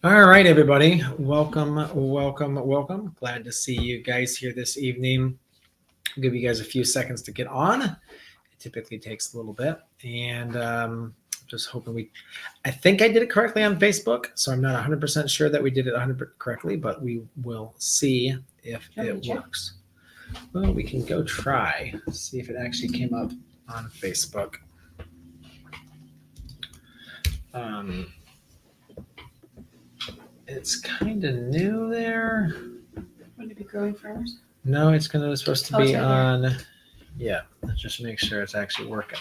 All right, everybody. Welcome, welcome, welcome. Glad to see you guys here this evening. I'll give you guys a few seconds to get on. It typically takes a little bit. And just hoping I think I did it correctly on Facebook. So I'm not 100% sure that we did it 100% correctly, but we will see if it works. Well, we can go try, see if it actually came up on Facebook. It's kind of new there. Would it be growing farmers? No, it's supposed to be on. Yeah, let's just make sure it's actually working.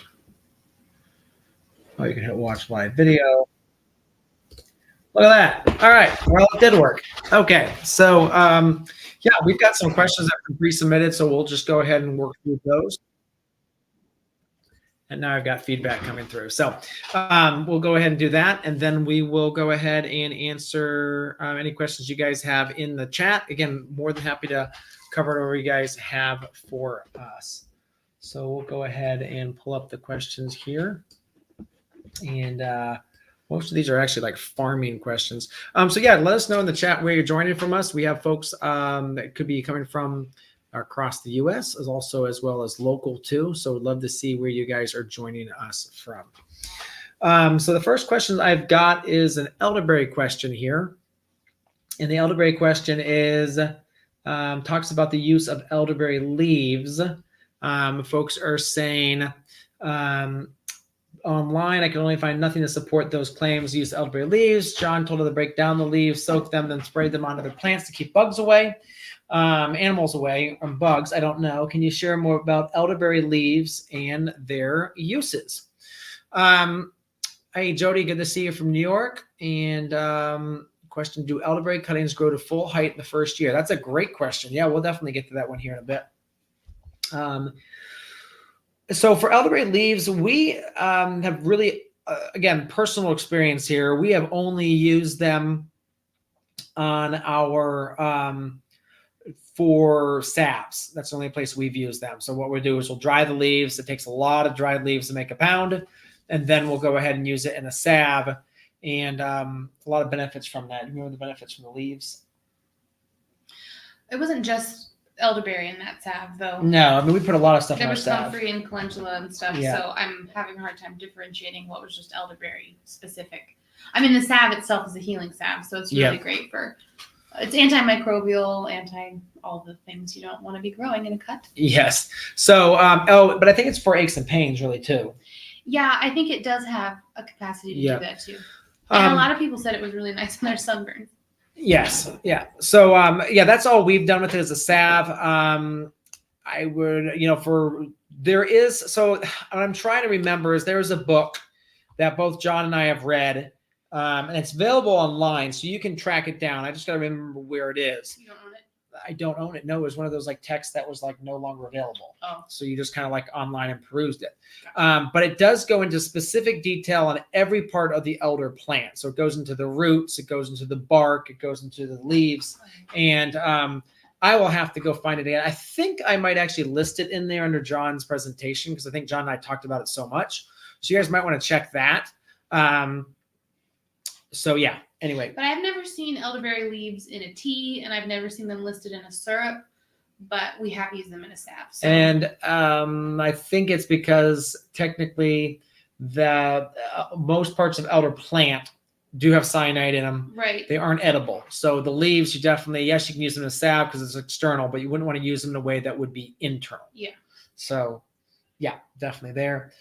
Oh, you can hit watch live video. Look at that. All right. Well, it did work. Okay. So, yeah, we've got some questions that have been pre-submitted, so we'll just go ahead and work through those. And now I've got feedback coming through. So we'll go ahead and do that. And then we will go ahead and answer any questions you guys have in the chat. Again, more than happy to cover whatever you guys have for us. So we'll go ahead and pull up the questions here. And most of these are actually like farming questions. So yeah, let us know in the chat where you're joining from us. We have folks that could be coming from across the U.S. as well as local too. So we'd love to see where you guys are joining us from. So the first question I've got is an elderberry question here. And the elderberry question is, talks about the use of elderberry leaves. Folks are saying, online, I can only find nothing to support those claims. Use elderberry leaves. John told her to break down the leaves, soak them, then spray them on other plants to keep bugs away. Animals away from bugs. I don't know. Can you share more about elderberry leaves and their uses? Hey, Jody, good to see you from New York. And question, do elderberry cuttings grow to full height in the first year? That's a great question. Yeah, we'll definitely get to that one here in a bit. So for elderberry leaves, we have really, again, personal experience here. We have only used them on our for salves. That's the only place we've used them. So what we'll do is we'll dry the leaves. It takes a lot of dried leaves to make a pound. And then we'll go ahead and use it in a salve. And a lot of benefits from that. You remember the benefits from the leaves? It wasn't just elderberry in that salve, though. No, I mean, we put a lot of stuff in our salve. There was comfrey and calendula and stuff. Yeah. So I'm having a hard time differentiating what was just elderberry specific. I mean, the salve itself is a healing salve. So it's really great for... It's antimicrobial, all the things you don't want to be growing in a cut. Yes. So, but I think it's for aches and pains, really, too. Yeah, I think it does have a capacity to do that, too. And a lot of people said it was really nice when they're sunburned. Yes. Yeah. So, yeah, that's all we've done with it as a salve. I would, so what I'm trying to remember is there's a book that both John and I have read. And it's available online, so you can track it down. I just got to remember where it is. You don't own it? I don't own it. No, it was one of those like texts that was like no longer available. Oh. So you just kind of like online and perused it. But it does go into specific detail on every part of the elder plant. So it goes into the roots, it goes into the bark, it goes into the leaves. And I will have to go find it again. I think I might actually list it in there under John's presentation because I think John and I talked about it so much. So you guys might want to check that. So yeah, anyway. But I've never seen elderberry leaves in a tea, and I've never seen them listed in a syrup, but we have used them in a salve. So. And I think it's because technically the most parts of elder plant do have cyanide in them. Right. They aren't edible. So the leaves, you definitely, yes, you can use them in a salve because it's external, but you wouldn't want to use them in a way that would be internal. Yeah. So yeah, definitely there.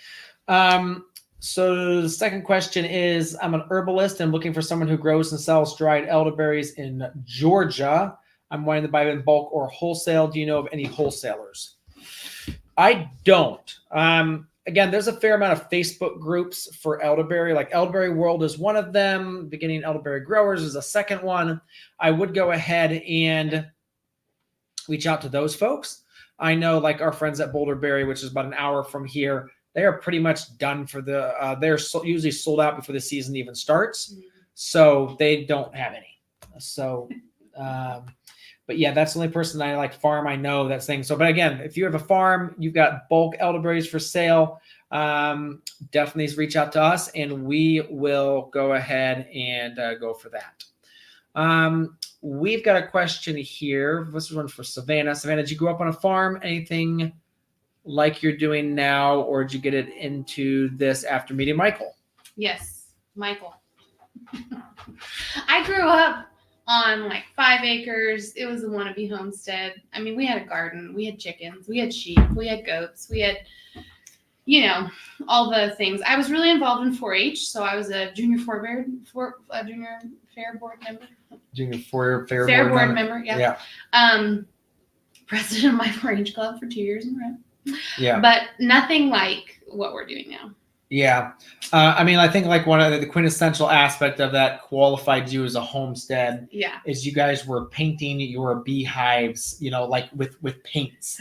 So the second question is, I'm an herbalist and looking for someone who grows and sells dried elderberries in Georgia. I'm wanting to buy them in bulk or wholesale. Do you know of any wholesalers? I don't. Again, there's a fair amount of Facebook groups for elderberry. Like Elderberry World is one of them. Beginning Elderberry Growers is a second one. I would go ahead and reach out to those folks. I know like our friends at Boulderberry, which is about an hour from here, they are pretty much done for the, they're usually sold out before the season even starts. Mm-hmm. So they don't have any. So, but yeah, that's the only person I like farm I know that's thing. So, but again, if you have a farm, you've got bulk elderberries for sale, definitely reach out to us and we will go ahead and go for that. We've got a question here. This is one for Savannah. Savannah, did you grow up on a farm? Anything like you're doing now, or did you get it into this after meeting Michael? Yes, Michael. I grew up on like 5 acres. It was a wannabe homestead. I mean, we had a garden, we had chickens, we had sheep, we had goats, we had, all the things. I was really involved in 4-H, so I was a junior junior fair board member. Junior fair board member, yeah. President of my 4-H club for 2 years in a row. Yeah. But nothing like what we're doing now. Yeah. I mean, I think like one of the quintessential aspect of that qualified you as a homestead is you guys were painting your beehives, like with paints.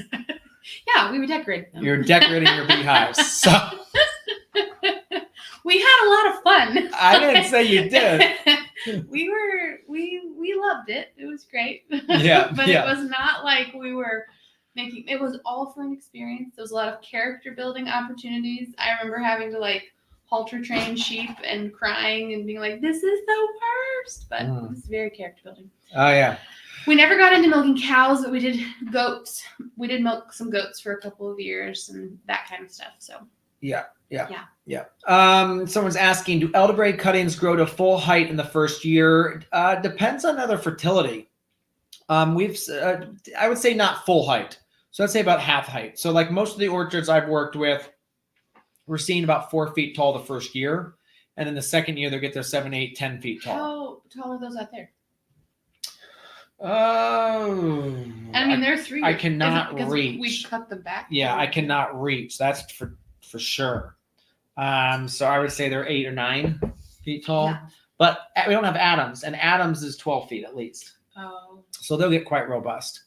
Yeah, we would decorate them. You're decorating your beehives. So we had a lot of fun. I didn't say you did. We loved it. It was great. Yeah. But it was not like we were it was all for an experience. There was a lot of character building opportunities. I remember having to halter train sheep and crying and being like, this is the worst. But it was very character building. Oh, yeah. We never got into milking cows, but we did goats. We did milk some goats for a couple of years and that kind of stuff. So yeah. Someone's asking, do elderberry cuttings grow to full height in the first year? Depends on their fertility. I would say not full height. So I'd say about half height. So like most of the orchards I've worked with, we're seeing about 4 feet tall the first year. And then the second year, they'll get their 7, 8, 10 feet tall. How tall are those out there? Oh. I mean, they're 3. I cannot reach. We cut them back. Yeah, I cannot reach. That's for sure. So I would say they're 8 or 9 feet tall. Yeah. But we don't have Adams, and Adams is 12 feet at least. Oh. So they'll get quite robust.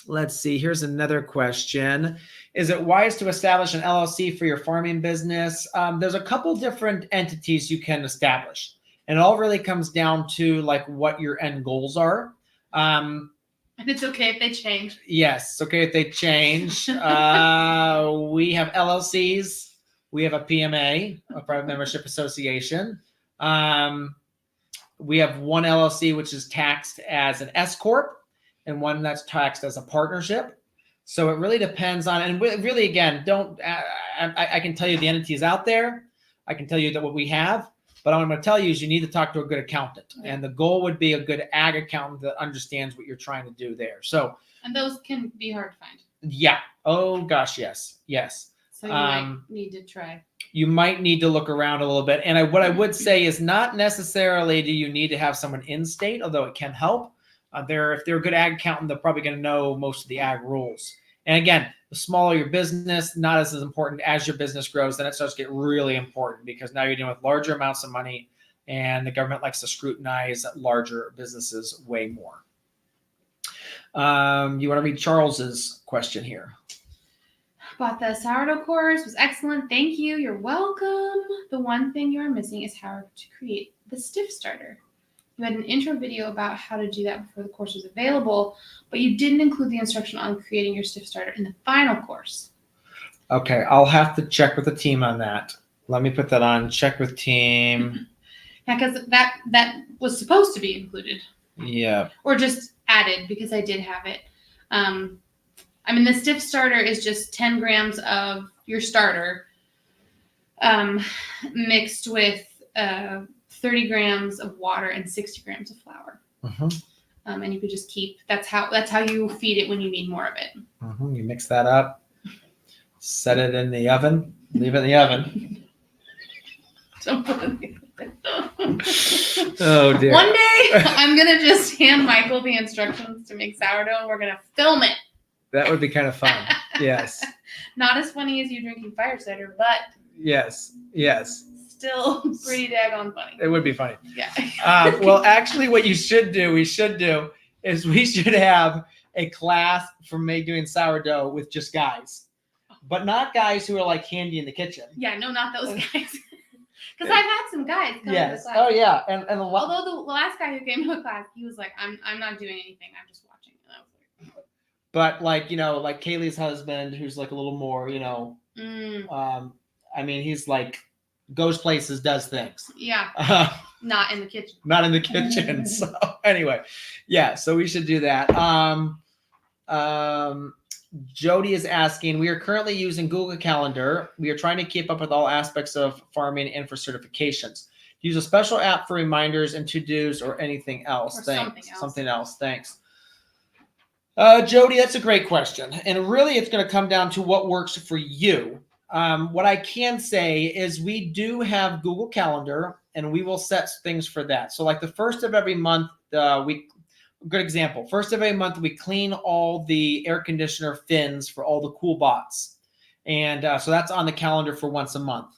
Let's see. Here's another question. Is it wise to establish an LLC for your farming business? There's a couple different entities you can establish. And it all really comes down to what your end goals are. And it's okay if they change. Yes, it's okay if they change. We have LLCs. We have a PMA, a private membership association. We have one LLC, which is taxed as an S Corp, and one that's taxed as a partnership. So it really depends on, and really, again, I can tell you the entities out there. I can tell you that what we have, but what I'm going to tell you is you need to talk to a good accountant. And the goal would be a good ag accountant that understands what you're trying to do there. So, and those can be hard to find. Yeah. Oh gosh, yes. So you might need to try. You might need to look around a little bit. And what I would say is not necessarily do you need to have someone in state, although it can help. If they're a good ag accountant, they're probably going to know most of the ag rules. And again, the smaller your business, not as important as your business grows, then it starts to get really important because now you're dealing with larger amounts of money and the government likes to scrutinize larger businesses way more. You want to read Charles's question here? Bought the sourdough course, was excellent. Thank you. You're welcome. The one thing you are missing is how to create the stiff starter. You had an intro video about how to do that before the course was available, but you didn't include the instruction on creating your stiff starter in the final course. Okay, I'll have to check with the team on that. Let me put that on. Check with team. Yeah, because that was supposed to be included. Yeah. Or just added because I did have it. The stiff starter is just 10 grams of your starter mixed with 30 grams of water and 60 grams of flour. Mm-hmm. And you could just that's how you feed it when you need more of it. Mm-hmm. You mix that up, set it in the oven, leave it in the oven. Don't put it in the oven. Oh dear. One day I'm going to just hand Michael the instructions to make sourdough and we're going to film it. That would be kind of fun. Yes. Not as funny as you drinking fire cider, but yes. Still pretty daggone funny. It would be funny. Yeah. Well, actually, what we should do is we should have a class for doing sourdough with just guys, but not guys who are like handy in the kitchen. Yeah, no, not those guys. Because I've had some guys come to the class. Oh yeah, and although the last guy who came to a class, he was like, "I'm not doing anything. I'm just watching." And I was like, but like Kaylee's husband, who's like a little more, he's like goes places, does things. Yeah. Not in the kitchen. Not in the kitchen. So anyway, yeah, so we should do that. Jody is asking, we are currently using Google Calendar. We are trying to keep up with all aspects of farming and for certifications. Use a special app for reminders and to-dos or anything else. Or Thanks. something else. Thanks. Jody, that's a great question. And really, it's going to come down to what works for you. What I can say is we do have Google Calendar, and we will set things for that. So like the first of every month, good example. First of every month, we clean all the air conditioner fins for all the cool bots. And so that's on the calendar for once a month.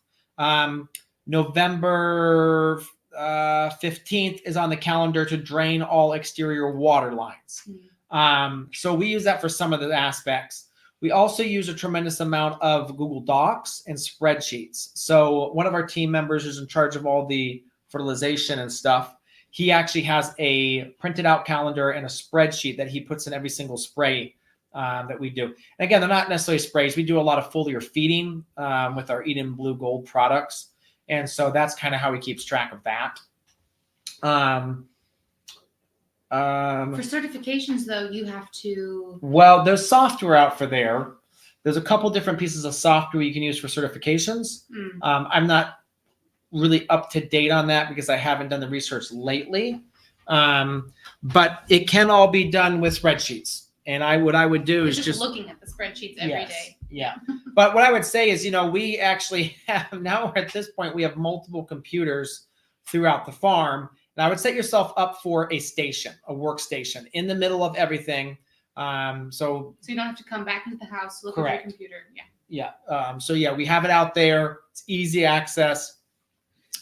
November 15th is on the calendar to drain all exterior water lines. So we use that for some of the aspects. We also use a tremendous amount of Google Docs and spreadsheets. So one of our team members is in charge of all the fertilization and stuff. He actually has a printed out calendar and a spreadsheet that he puts in every single spray that we do. And again, they're not necessarily sprays. We do a lot of foliar feeding with our Eden Blue Gold products. And so that's kind of how he keeps track of that. For certifications, though, you have to. Well, there's software out for there. There's a couple different pieces of software you can use for certifications. I'm not really up to date on that because I haven't done the research lately. But it can all be done with spreadsheets. And what I would do is just looking at the spreadsheets every day. Yeah. But what I would say is, we actually have now at this point, we have multiple computers throughout the farm. And I would set yourself up for a station, a workstation in the middle of everything. So you don't have to come back into the house, look correct. at your computer. Yeah. So we have it out there. It's easy access.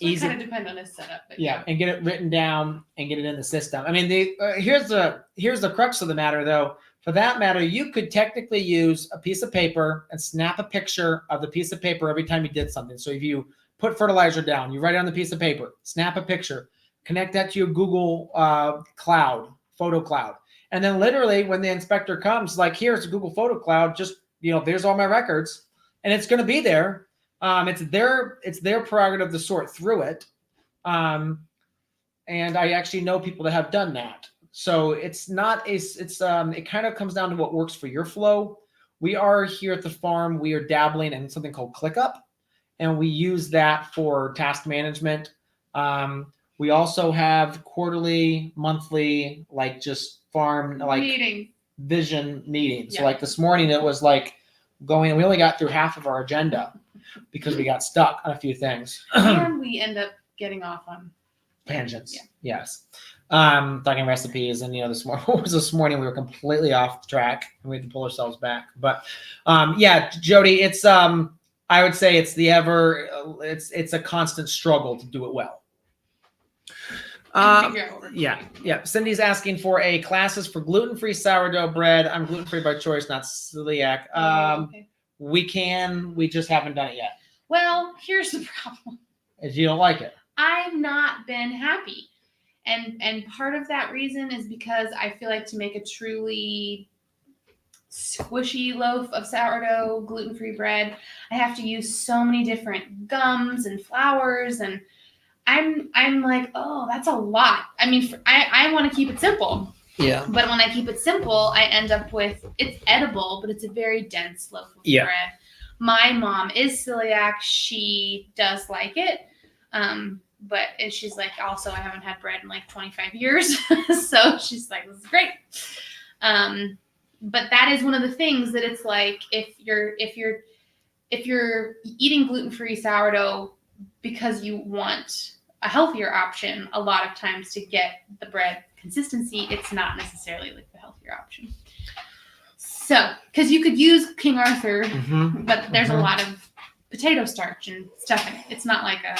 Easy. Kind of depend on this setup. But and get it written down and get it in the system. I mean, here's the crux of the matter, though. For that matter, you could technically use a piece of paper and snap a picture of the piece of paper every time you did something. So if you put fertilizer down, you write it on the piece of paper, snap a picture, connect that to your Google cloud, photo cloud. And then literally when the inspector comes, like, here's a Google photo cloud, just, there's all my records, and it's going to be there. It's their prerogative to sort through it. And I actually know people that have done that. So it kind of comes down to what works for your flow. We are here at the farm. We are dabbling in something called ClickUp, and we use that for task management. We also have quarterly, monthly, like just farm, like vision meetings. So like this morning, it was like we only got through half of our agenda because we got stuck on a few things. And we end up getting off on tangents. Yeah. Yes. Talking recipes, and this morning we were completely off track and we had to pull ourselves back. But Jody, it's I would say it's it's a constant struggle to do it well. Cindy's asking for a classes for gluten-free sourdough bread. I'm gluten-free by choice, not celiac. Okay. We just haven't done it yet. Well, here's the problem. Is you don't like it. I've not been happy. And part of that reason is because I feel like to make a truly squishy loaf of sourdough gluten-free bread, I have to use so many different gums and flours, and I'm like, oh, that's a lot. I mean, I want to keep it simple. Yeah. But when I keep it simple, I end up with, it's edible, but it's a very dense loaf of bread. My mom is celiac. She does like it. But she's like, also, I haven't had bread in like 25 years. So she's like, this is great. But that is one of the things that it's like, if you're eating gluten-free sourdough because you want a healthier option, a lot of times to get the bread consistency, it's not necessarily like the healthier option. So, because you could use King Arthur, but there's a lot of potato starch and stuff in it. It's not like a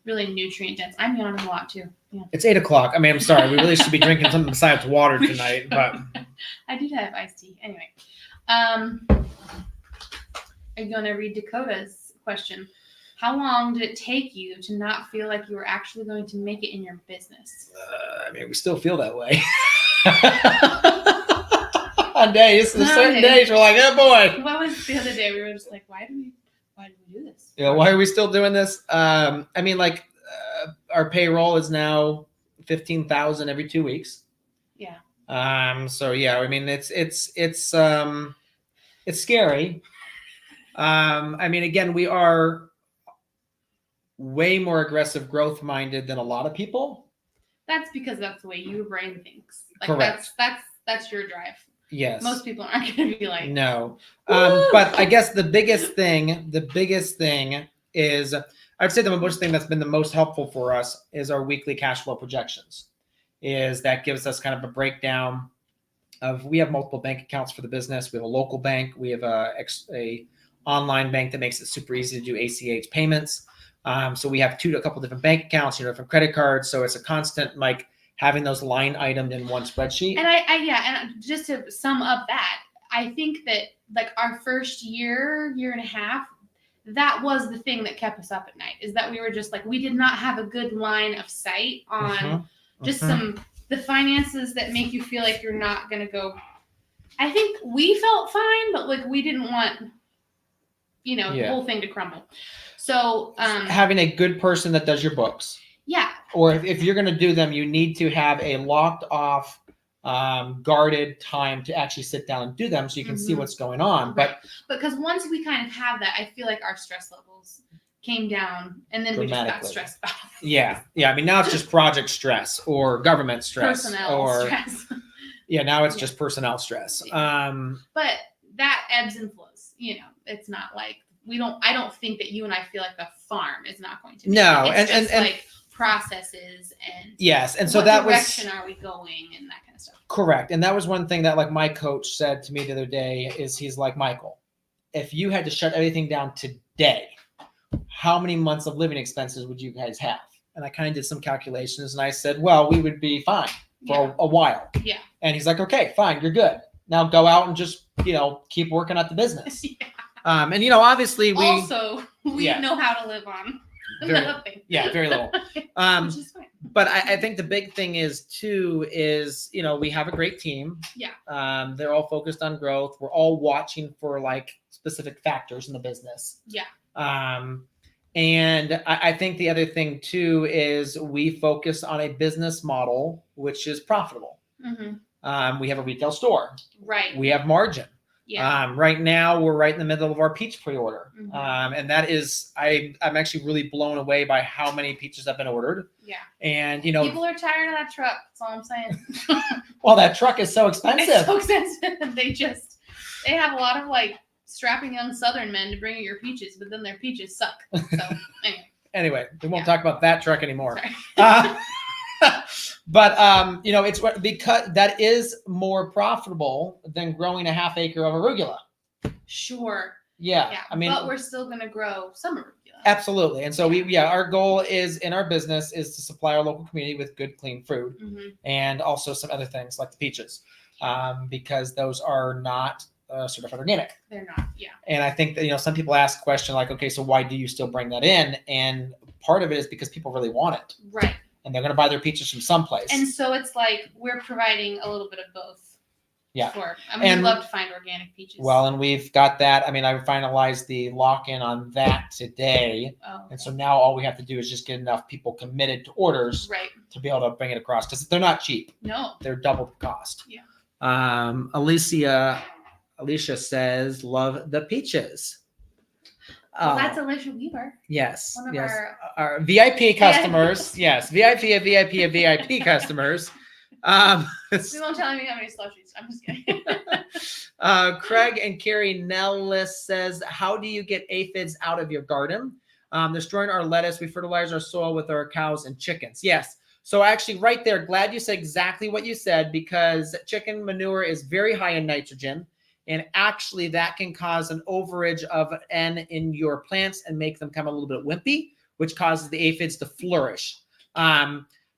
really nutrient dense. I'm yawning a lot too. Yeah. It's 8:00. I mean, I'm sorry. We really should be drinking something besides water tonight, but I did have iced tea. Anyway, are you going to read Dakota's question? How long did it take you to not feel like you were actually going to make it in your business? I mean, we still feel that way. On days, certain days, we're like, oh boy. What was the other day? We were just like, why why do we do this? Yeah, why are we still doing this? I mean, like our payroll is now 15,000 every 2 weeks. Yeah. So yeah, I mean, it's scary. I mean, again, we are way more aggressive growth minded than a lot of people. That's because that's the way your brain thinks. Like Correct. That's your drive. Yes. Most people aren't going to be like, no. But I guess the biggest thing is, I'd say the most thing that's been the most helpful for us is our weekly cash flow projections. Is that gives us kind of a breakdown of, we have multiple bank accounts for the business. We have a local bank. We have a online bank that makes it super easy to do ACH payments. So we have a couple different bank accounts, different credit cards. So it's a constant, like, having those line items in one spreadsheet. And and just to sum up that, I think that like our first year and a half, that was the thing that kept us up at night, is that we were just like, we did not have a good line of sight on the finances that make you feel like you're not going to go. I think we felt fine, but like we didn't want, the whole thing to crumble. So having a good person that does your books. Yeah. Or if you're going to do them, you need to have a locked off, guarded time to actually sit down and do them so you can see what's going on. Right. But because once we kind of have that, I feel like our stress levels came down, and then we just got stressed about it. Yeah. I mean, now it's just project stress or government stress. Personnel stress. Yeah, now it's just personnel stress. Yeah. But that ebbs and flows. It's not like I don't think that you and I feel like the farm is not going to be. No, it's just like processes and yes, and so what that direction are we going and that kind of stuff. Correct. And that was one thing that, like, my coach said to me the other day, is he's like, Michael, if you had to shut everything down today, how many months of living expenses would you guys have? And I kind of did some calculations, and I said, well, we would be fine for a while. Yeah. And he's like, okay, fine, you're good. Now go out and just, keep working at the business. Yeah. And obviously we know how to live on nothing. Yeah, very little. Which is fine. But I think the big thing is we have a great team. Yeah. They're all focused on growth. We're all watching for like specific factors in the business. Yeah. And I think the other thing too is we focus on a business model which is profitable. Mm-hmm. We have a retail store. Right. We have margin. Yeah. Right now we're right in the middle of our peach pre-order. Mm-hmm. And that is, I'm actually really blown away by how many peaches have been ordered. Yeah. And people are tired of that truck. That's all I'm saying. Well, that truck is so expensive. It's so expensive. They have a lot of like strapping young Southern men to bring you your peaches, but then their peaches suck. So anyway, we won't talk about that truck anymore. But it's because that is more profitable than growing a half acre of arugula. Sure. Yeah. I mean, but we're still going to grow some arugula. Absolutely. And so our goal is in our business is to supply our local community with good, clean food, and also some other things like the peaches, because those are not certified organic. They're not. Yeah. And I think that, some people ask the question like, okay, so why do you still bring that in? And part of it is because people really want it. Right. And they're going to buy their peaches from someplace. And so it's like we're providing a little bit of both. Yeah. We love to find organic peaches. Well, and we've got that. I mean, I finalized the lock-in on that today. Oh, okay. And so now all we have to do is just get enough people committed to orders to be able to bring it across, because they're not cheap. No. They're double the cost. Yeah. Alicia says, love the peaches. Well, that's Alicia Weaver. Yes. One of our VIP customers. Yes. VIP customers. We won't tell me how many slushies. I'm just kidding. Craig and Carrie Nellis says, how do you get aphids out of your garden? Destroying our lettuce. We fertilize our soil with our cows and chickens. Yes. So actually right there, glad you said exactly what you said, because chicken manure is very high in nitrogen. And actually that can cause an overage of N in your plants and make them come a little bit wimpy, which causes the aphids to flourish.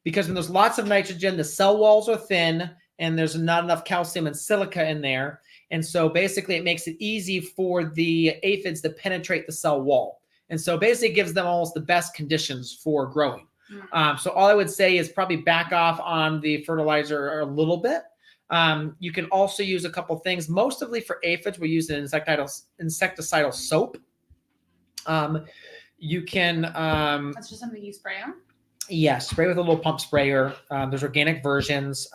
Because when there's lots of nitrogen, the cell walls are thin and there's not enough calcium and silica in there. And so basically it makes it easy for the aphids to penetrate the cell wall. And so basically it gives them almost the best conditions for growing. So all I would say is probably back off on the fertilizer a little bit. You can also use a couple things. Mostly for aphids, we use an insecticidal soap. You can That's just something you spray on. yeah, spray with a little pump sprayer. There's organic versions.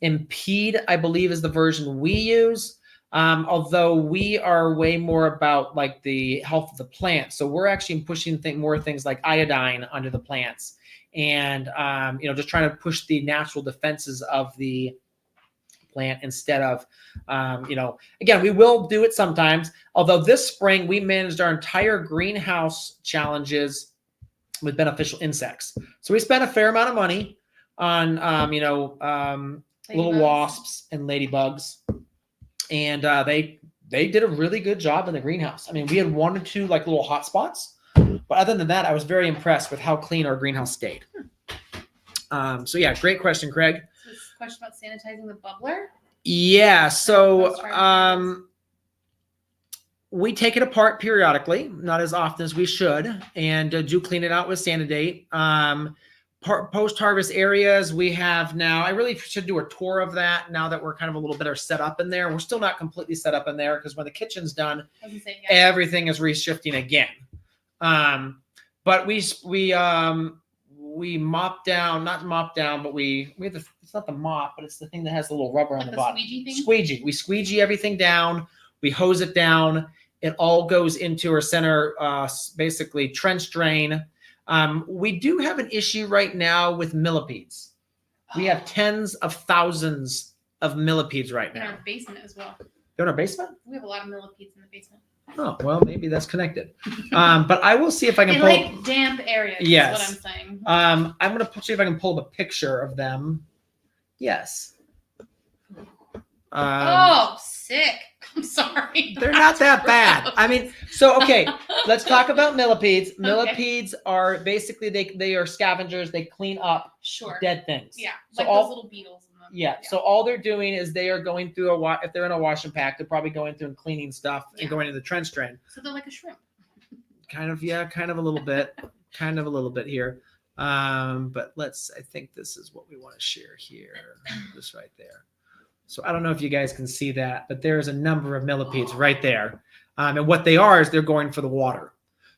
Impede, I believe, is the version we use. Although we are way more about like the health of the plant, so we're actually pushing more things like iodine under the plants, and just trying to push the natural defenses of the plant instead of, again, we will do it sometimes. Although this spring we managed our entire greenhouse challenges with beneficial insects, so we spent a fair amount of money on, little wasps and ladybugs. And they did a really good job in the greenhouse. I mean, we had 1 or 2 like little hot spots, but other than that, I was very impressed with how clean our greenhouse stayed. So yeah, great question, Craig. So this question about sanitizing the bubbler. Yeah, so we take it apart periodically, not as often as we should, and do clean it out with Sanidate. Post-harvest areas we have now. I really should do a tour of that now that we're kind of a little better set up in there. We're still not completely set up in there because when the kitchen's done, everything is reshifting again. But we mop down, not mop down, but we have the, it's not the mop, but it's the thing that has the little rubber on the bottom. Squeegee thing? Squeegee. We squeegee everything down. We hose it down. It all goes into our center, basically trench drain. We do have an issue right now with millipedes. We have tens of thousands of millipedes right now. In our basement as well. They're in our basement? We have a lot of millipedes in the basement. Oh, well, maybe that's connected. But I will see if I can in pull like damp areas. Yes. Is what I'm saying. I'm going to see if I can pull up a picture of them. Yes. Oh, sick. I'm sorry. They're not that bad. I mean, so, okay, let's talk about millipedes. Millipedes are basically, they are scavengers. They clean up dead things. Yeah, so like those little beetles. Yeah, so all they're doing is they are going through if they're in a wash and pack, they're probably going through and cleaning stuff and going to the trench drain. So they're like a shrimp. Kind of a little bit here. But I think this is what we want to share here, just right there. So I don't know if you guys can see that, but there's a number of millipedes right there. And what they are is they're going for the water.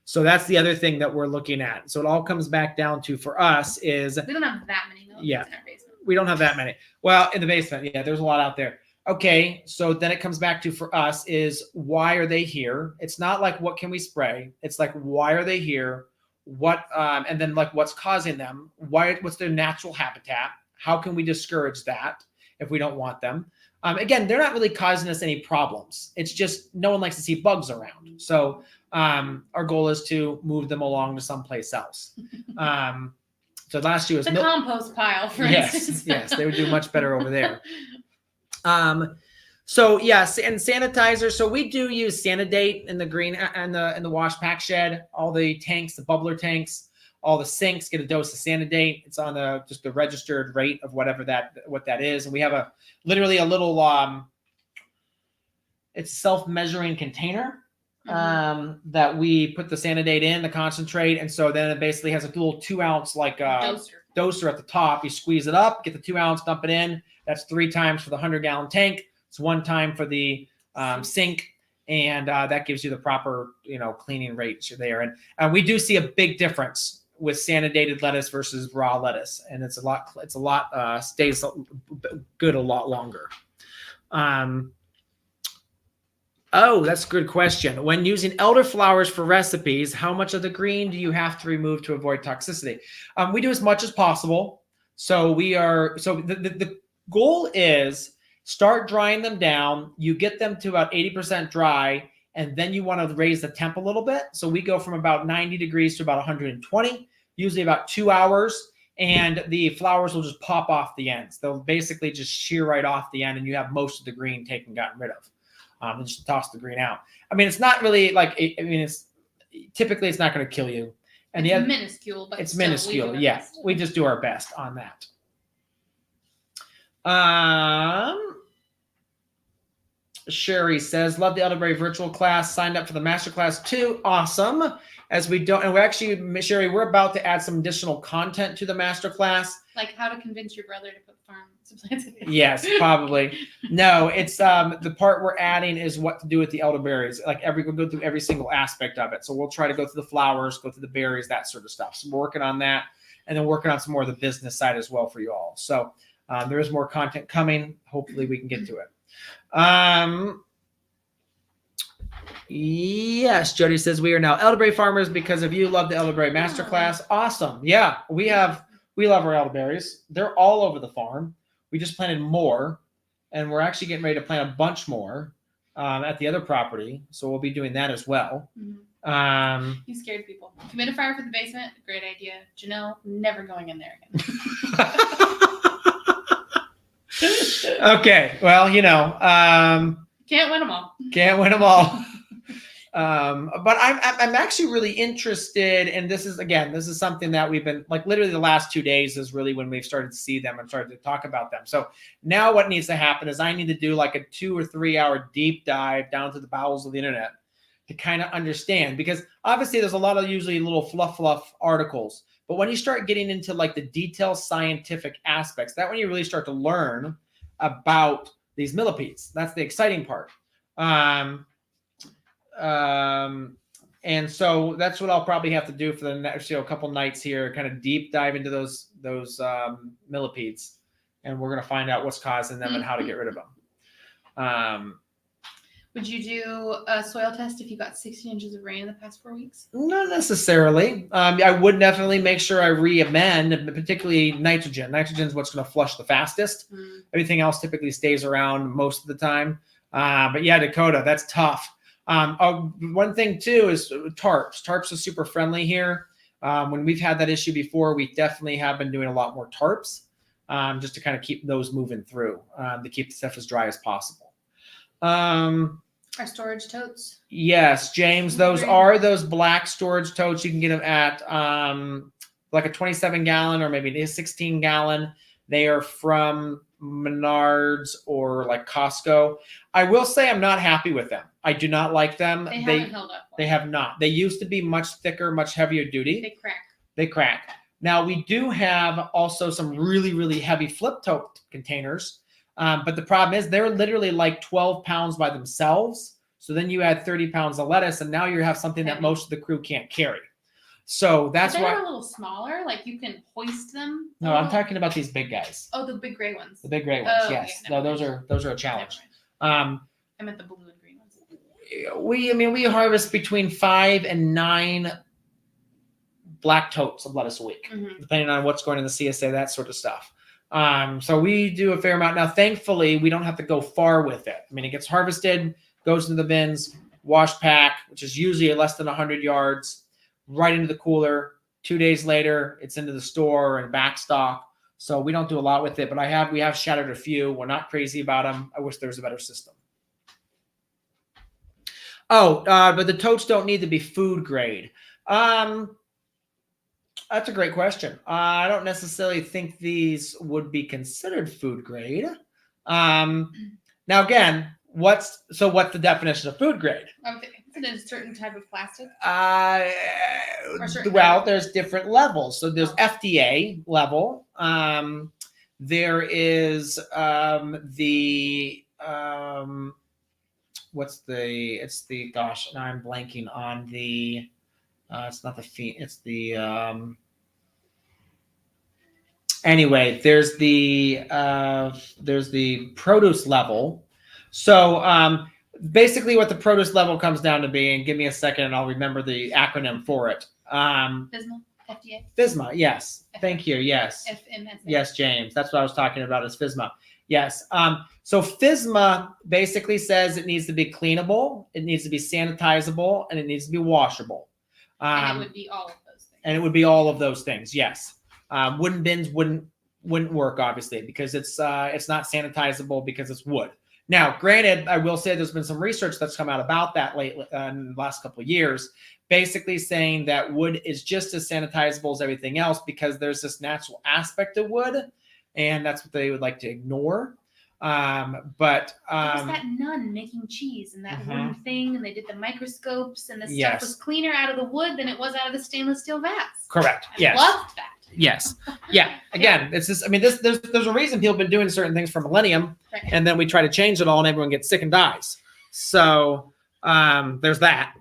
So that's the other thing that we're looking at. So it all comes back down to, for us, is we don't have that many millipedes in our basement. We don't have that many. Well, in the basement, yeah, there's a lot out there. Okay, so then it comes back to, for us, is why are they here? It's not like what can we spray? It's like, why are they here? What and then like what's causing them? What's their natural habitat? How can we discourage that if we don't want them? Again, they're not really causing us any problems. It's just no one likes to see bugs around. So our goal is to move them along to someplace else. So last year was the compost pile, for instance. Yes, they would do much better over there. So yes, and sanitizer. So we do use Sanidate in the green and in the wash pack shed. All the tanks, the bubbler tanks, all the sinks get a dose of Sanidate. It's on just the registered rate of what that is. And we have literally a little it's a self-measuring container that we put the Sanidate in, the concentrate, and so then it basically has a little 2-ounce doser at the top. You squeeze it up, get the 2 ounce, dump it in. That's 3 times for the 100-gallon tank. It's 1 time for the sink, and that gives you the proper cleaning rate there. And we do see a big difference with sanidated lettuce versus raw lettuce, and it's a lot stays good a lot longer. Oh, that's a good question. When using elderflowers for recipes, how much of the green do you have to remove to avoid toxicity? We do as much as possible. So the goal is start drying them down. You get them to about 80% dry, and then you want to raise the temp a little bit. So we go from about 90 degrees to about 120, usually about 2 hours, and the flowers will just pop off the ends. They'll basically just shear right off the end, and you have most of the green gotten rid of. And just toss the green out. I mean, it's not really like, it's typically it's not going to kill you. And it's minuscule, but it's minuscule. Yeah. Best. We just do our best on that. Sherry says, love the Elderberry virtual class. Signed up for the master class too. Awesome. as we don't, and we're actually, Sherry, we're about to add some additional content to the masterclass. Like how to convince your brother to put farm supplies in. Yes, probably. No, it's the part we're adding is what to do with the elderberries. Like we'll go through every single aspect of it. So we'll try to go through the flowers, go through the berries, that sort of stuff. So we're working on that, and then working on some more of the business side as well for you all. So there is more content coming. Hopefully we can get to it. Yes, Jody says we are now elderberry farmers because of you. Love the elderberry masterclass. Awesome. Yeah, we love our elderberries. They're all over the farm. We just planted more, and we're actually getting ready to plant a bunch more at the other property. So we'll be doing that as well. Mm-hmm. You scared people. Humidifier for the basement, great idea. Janelle, never going in there again. Okay, well, can't win them all. Can't win them all. But I'm actually really interested, and this is something that we've been like literally the last 2 days is really when we've started to see them and started to talk about them. So now what needs to happen is I need to do like a 2 or 3 hour deep dive down to the bowels of the internet to kind of understand, because obviously there's a lot of usually little fluff articles, but when you start getting into like the detailed scientific aspects, that when you really start to learn about these millipedes. That's the exciting part. And so that's what I'll probably have to do for the next couple nights here, kind of deep dive into those millipedes, and we're going to find out what's causing them and how to get rid of them. Would you do a soil test if you got 60 inches of rain in the past 4 weeks? Not necessarily. I would definitely make sure I re-amend, particularly nitrogen. Nitrogen is what's going to flush the fastest. Everything else typically stays around most of the time. But yeah, Dakota, that's tough. One thing too is tarps. Tarps are super friendly here. When we've had that issue before, we definitely have been doing a lot more tarps, just to kind of keep those moving through, to keep the stuff as dry as possible. Our storage totes. Yes, James, those are those black storage totes. You can get them at like a 27 gallon or maybe a 16 gallon. They are from Menards or like Costco. I will say I'm not happy with them. I do not like them. They haven't held up. They have not. They used to be much thicker, much heavier duty. They crack. Now we do have also some really, really heavy flip tote containers. But the problem is they're literally like 12 pounds by themselves. So then you add 30 pounds of lettuce, and now you have something that most of the crew can't carry. So that's why they're a little smaller. Like you can hoist them. No, I'm talking about these big guys. Oh, the big gray ones. The big gray ones. Yes. No, those are a challenge. I meant the blue and green ones. We harvest between 5 and 9 black totes of lettuce a week, depending on what's going in the CSA, that sort of stuff. So we do a fair amount. Now, thankfully, we don't have to go far with it. I mean, it gets harvested, goes into the bins, wash pack, which is usually less than 100 yards, right into the cooler. 2 days later, it's into the store and back stock. So we don't do a lot with it, but we have shattered a few. We're not crazy about them. I wish there was a better system. But the totes don't need to be food grade. That's a great question. I don't necessarily think these would be considered food grade. Now, again, what's the definition of food grade? Okay. Is it a certain type of plastic? Well, there's different levels. So there's FDA level. There is gosh, now I'm blanking on the. It's not the feet. It's the. Anyway, there's the produce level. So basically, what the produce level comes down to being. Give me a second, and I'll remember the acronym for it. FSMA, FDA. FSMA, yes. Thank you. Yes. FMSA. Yes, James. That's what I was talking about. Is FSMA. Yes. So FSMA basically says it needs to be cleanable, it needs to be sanitizable, and it needs to be washable. And it would be all of those things. And it would be all of those things, yes. Wooden bins wouldn't work, obviously, because it's not sanitizable because it's wood. Now, granted, I will say there's been some research that's come out about that lately in the last couple of years, basically saying that wood is just as sanitizable as everything else because there's this natural aspect of wood, and that's what they would like to ignore. But there was that nun making cheese and that wooden thing, and they did the microscopes, and the stuff was cleaner out of the wood than it was out of the stainless steel vats. Correct. I loved that. Yes. Yeah. Again, it's just, I mean, there's a reason people have been doing certain things for millennium, and then we try to change it all and everyone gets sick and dies. So there's that.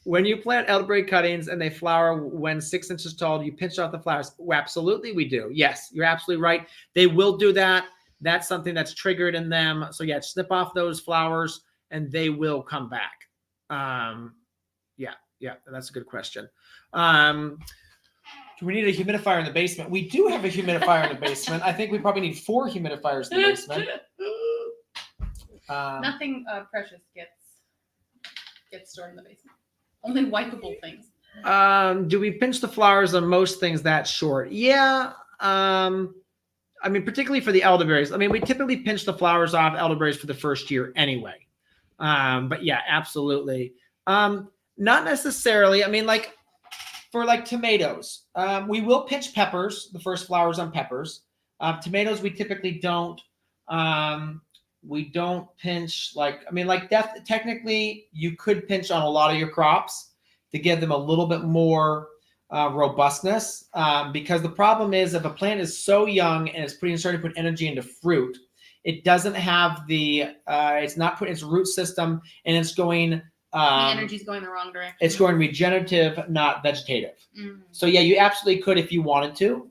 When you plant elderberry cuttings and they flower when 6 inches tall, do you pinch off the flowers? Well, absolutely, we do. Yes, you're absolutely right. They will do that. That's something that's triggered in them. So yeah, snip off those flowers and they will come back. Yeah, that's a good question. Do we need a humidifier in the basement? We do have a humidifier in the basement. I think we probably need 4 humidifiers in the basement. Nothing precious gets stored in the basement. Only wipeable things. Do we pinch the flowers on most things that short? Yeah. I mean, particularly for the elderberries. I mean, we typically pinch the flowers off elderberries for the first year anyway. But yeah, absolutely. Not necessarily. I mean, like for like tomatoes, we will pinch peppers, the first flowers on peppers. Tomatoes, we typically don't. We don't pinch technically you could pinch on a lot of your crops to give them a little bit more robustness. Because the problem is if a plant is so young and it's starting to put energy into fruit, it doesn't have it's not putting its root system, and it's going, the energy's going the wrong direction. It's going regenerative, not vegetative. So yeah, you absolutely could if you wanted to.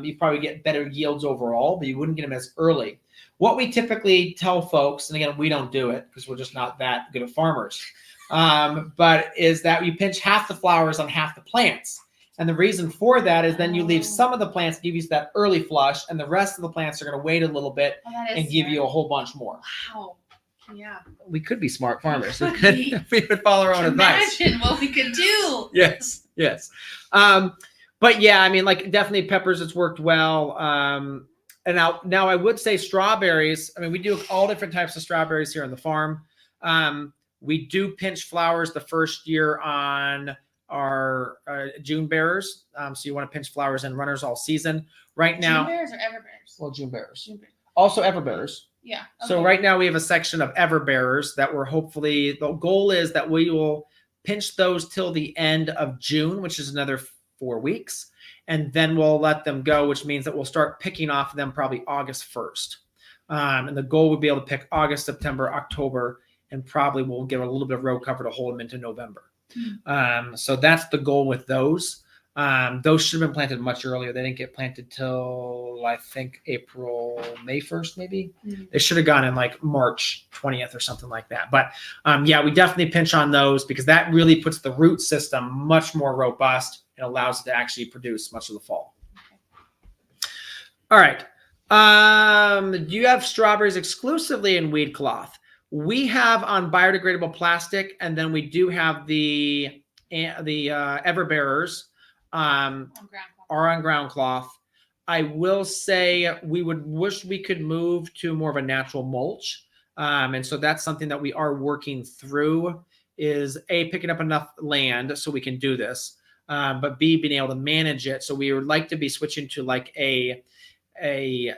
You probably get better yields overall, but you wouldn't get them as early. What we typically tell folks, and again, we don't do it because we're just not that good at farmers, but is that you pinch half the flowers on half the plants. And the reason for that is then you leave some of the plants to give you that early flush, and the rest of the plants are going to wait a little bit and give you a whole bunch more. Wow. Yeah. We could be smart farmers. We could follow our own advice. Imagine what we could do. Yes. But yeah, I mean, like definitely peppers, it's worked well. And now I would say strawberries. I mean, we do all different types of strawberries here on the farm. We do pinch flowers the first year on our June bearers. So you want to pinch flowers and runners all season. Right now, June bearers or everbearers? Well, June bearers. Also everbearers. Yeah. Okay. So right now we have a section of everbearers that we're hopefully, the goal is that we will pinch those till the end of June, which is another 4 weeks. And then we'll let them go, which means that we'll start picking off them probably August 1st. And the goal would be able to pick August, September, October, and probably we'll give a little bit of row cover to hold them into November. So that's the goal with those. Those should have been planted much earlier. They didn't get planted till I think May 1st, maybe. They should have gone in like March 20th or something like that. But yeah, we definitely pinch on those because that really puts the root system much more robust and allows it to actually produce much of the fall. All right. Do you have strawberries exclusively in weed cloth? We have on biodegradable plastic, and then we do have the everbearers are on ground cloth. I will say we would wish we could move to more of a natural mulch. And so that's something that we are working through is A, picking up enough land so we can do this, but B, being able to manage it. So we would like to be switching to like a hay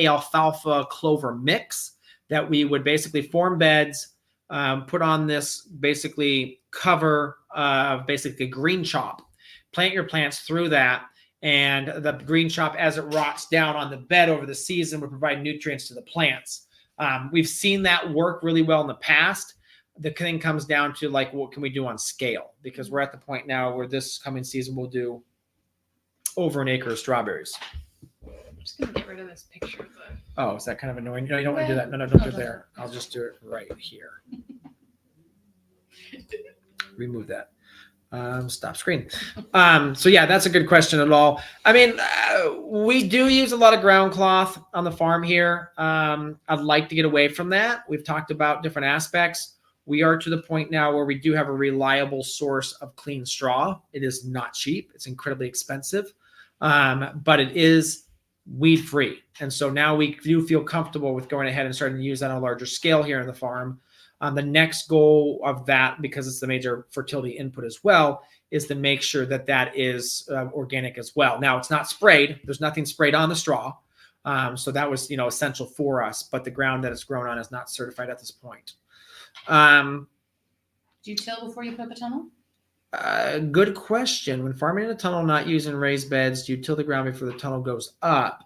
alfalfa clover mix that we would basically form beds, put on this basically cover of basically green chop, plant your plants through that. And the green chop, as it rots down on the bed over the season, would provide nutrients to the plants. We've seen that work really well in the past. The thing comes down to like, what can we do on scale? Because we're at the point now where this coming season we'll do over an acre of strawberries. I'm just gonna get rid of this picture of the... Oh, is that kind of annoying? No, you don't want to do that. No, don't do it there. I'll just do it right here. Remove that. Stop screen. So yeah, that's a good question at all. I mean, we do use a lot of ground cloth on the farm here. I'd like to get away from that. We've talked about different aspects. We are to the point now where we do have a reliable source of clean straw. It is not cheap. It's incredibly expensive, but it is weed free. And so now we do feel comfortable with going ahead and starting to use that on a larger scale here in the farm. The next goal of that, because it's the major fertility input as well, is to make sure that that is organic as well. Now, it's not sprayed. There's nothing sprayed on the straw. So that was, essential for us, but the ground that it's grown on is not certified at this point. Do you till before you put up a tunnel? Good question. When farming in a tunnel, not using raised beds, do you till the ground before the tunnel goes up?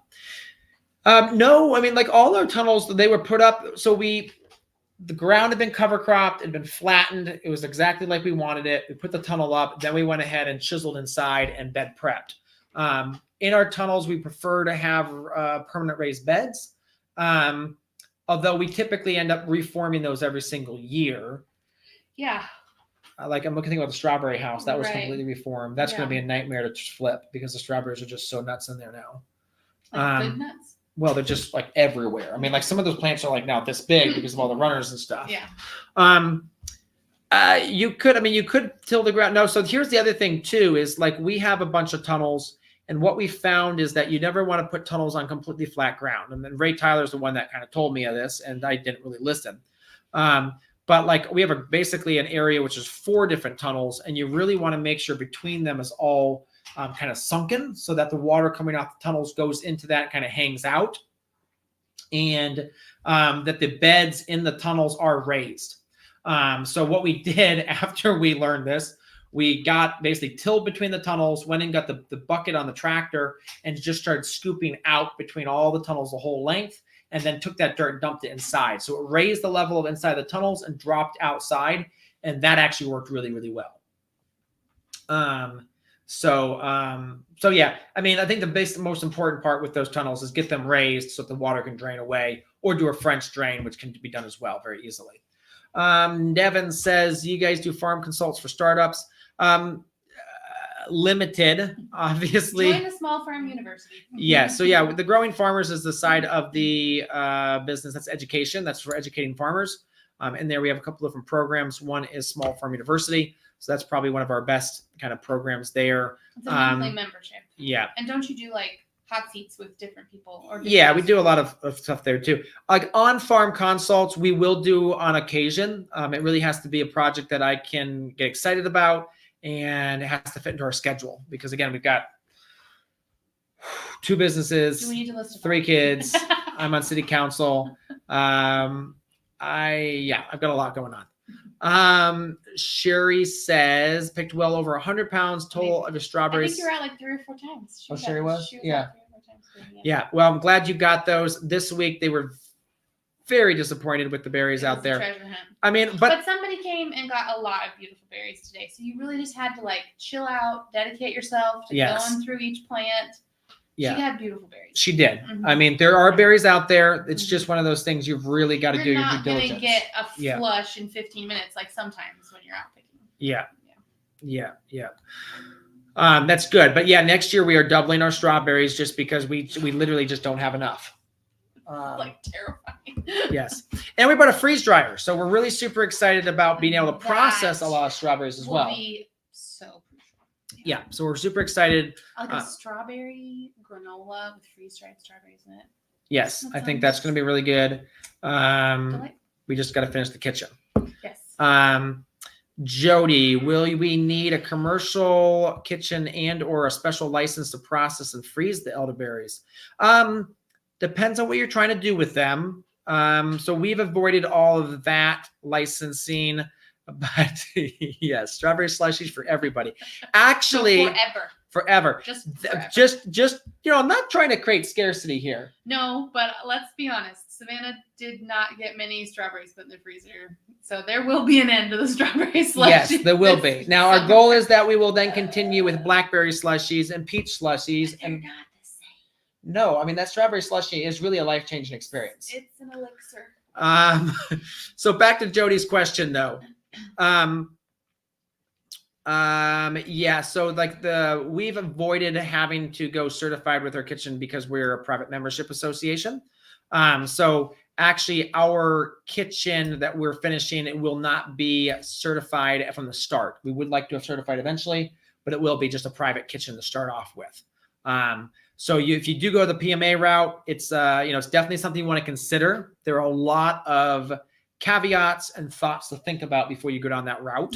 No, I mean, like all our tunnels, they were put up. So the ground had been cover cropped, had been flattened. It was exactly like we wanted it. We put the tunnel up. Then we went ahead and chiseled inside and bed prepped. In our tunnels, we prefer to have permanent raised beds. Although we typically end up reforming those every single year. Yeah. Like I'm looking at the strawberry house. That was Right. completely reformed. That's going to be a nightmare to flip because the strawberries are just so nuts in there now. Like good nuts? Well, they're just like everywhere. I mean, like some of those plants are like now this big because of all the runners and stuff. Yeah. You could till the ground. No, so here's the other thing too, is like we have a bunch of tunnels, and what we found is that you never want to put tunnels on completely flat ground. And then Ray Tyler's the one that kind of told me of this, and I didn't really listen. But like we have basically an area which is 4 different tunnels, and you really want to make sure between them is all kind of sunken so that the water coming off the tunnels goes into that, kind of hangs out, and that the beds in the tunnels are raised. So what we did after we learned this, we got basically tilled between the tunnels, went and got the bucket on the tractor and just started scooping out between all the tunnels the whole length, and then took that dirt and dumped it inside. So it raised the level of inside the tunnels and dropped outside, and that actually worked really, really well. So yeah, I mean, I think the most important part with those tunnels is get them raised so that the water can drain away, or do a French drain, which can be done as well very easily. Devin says, you guys do farm consults for startups? Limited, obviously. Join the Small Farm University. Yeah. So yeah, the Growing Farmers is the side of the business that's education. That's for educating farmers. And there we have a couple different programs. One is Small Farm University. So that's probably one of our best kind of programs there. It's a monthly membership. Yeah. And don't you do like hot seats with different people? Or yeah, we do a lot of stuff there too. Like on-farm consults, we will do on occasion. It really has to be a project that I can get excited about, and it has to fit into our schedule because again, we've got 2 businesses, do we need to list 3 kids. I'm on city council. I've got a lot going on. Sherry says picked well over 100 pounds total of your strawberries. I think you're out like 3 or 4 times. Sherry was? Yeah. 3 or 4 times. Yeah. Well, I'm glad you got those this week. They were very disappointed with the berries out there. Treasure hunt. I mean, but somebody came and got a lot of beautiful berries today. So you really just had to like chill out, dedicate yourself to going through each plant. Yeah. She had beautiful berries. She did. Mm-hmm. I mean, there are berries out there. It's just one of those things you've really got to do your due diligence. You're not going to get a flush in 15 minutes like sometimes when you're out picking. Yeah. That's good. But yeah, next year we are doubling our strawberries just because we literally just don't have enough. Like terrifying. Yes. And we bought a freeze dryer. So we're really super excited about being able to process a lot of strawberries as well. Be so crucial. Yeah. So we're super excited. Like a strawberry granola with freeze-dried strawberries in it. Yes. I think that's going to be really good. We just got to finish the kitchen. Yes. Jody, will we need a commercial kitchen and or a special license to process and freeze the elderberries? Depends on what you're trying to do with them. So we've avoided all of that licensing, but yes, strawberry slushies for everybody. Actually, no, forever. Just I'm not trying to create scarcity here. No, but let's be honest. Savannah did not get many strawberries put in the freezer. So there will be an end to the strawberry slushies. Yes, there will be. Now our goal is that we will then continue with blackberry slushies and peach slushies. And not the same. No, I mean that strawberry slushie is really a life-changing experience. It's an elixir. So back to Jody's question though. Yeah, so like we've avoided having to go certified with our kitchen because we're a private membership association. So actually our kitchen that we're finishing, it will not be certified from the start. We would like to have certified eventually, but it will be just a private kitchen to start off with. So if you do go the PMA route, it's it's definitely something you want to consider. There are a lot of caveats and thoughts to think about before you go down that route.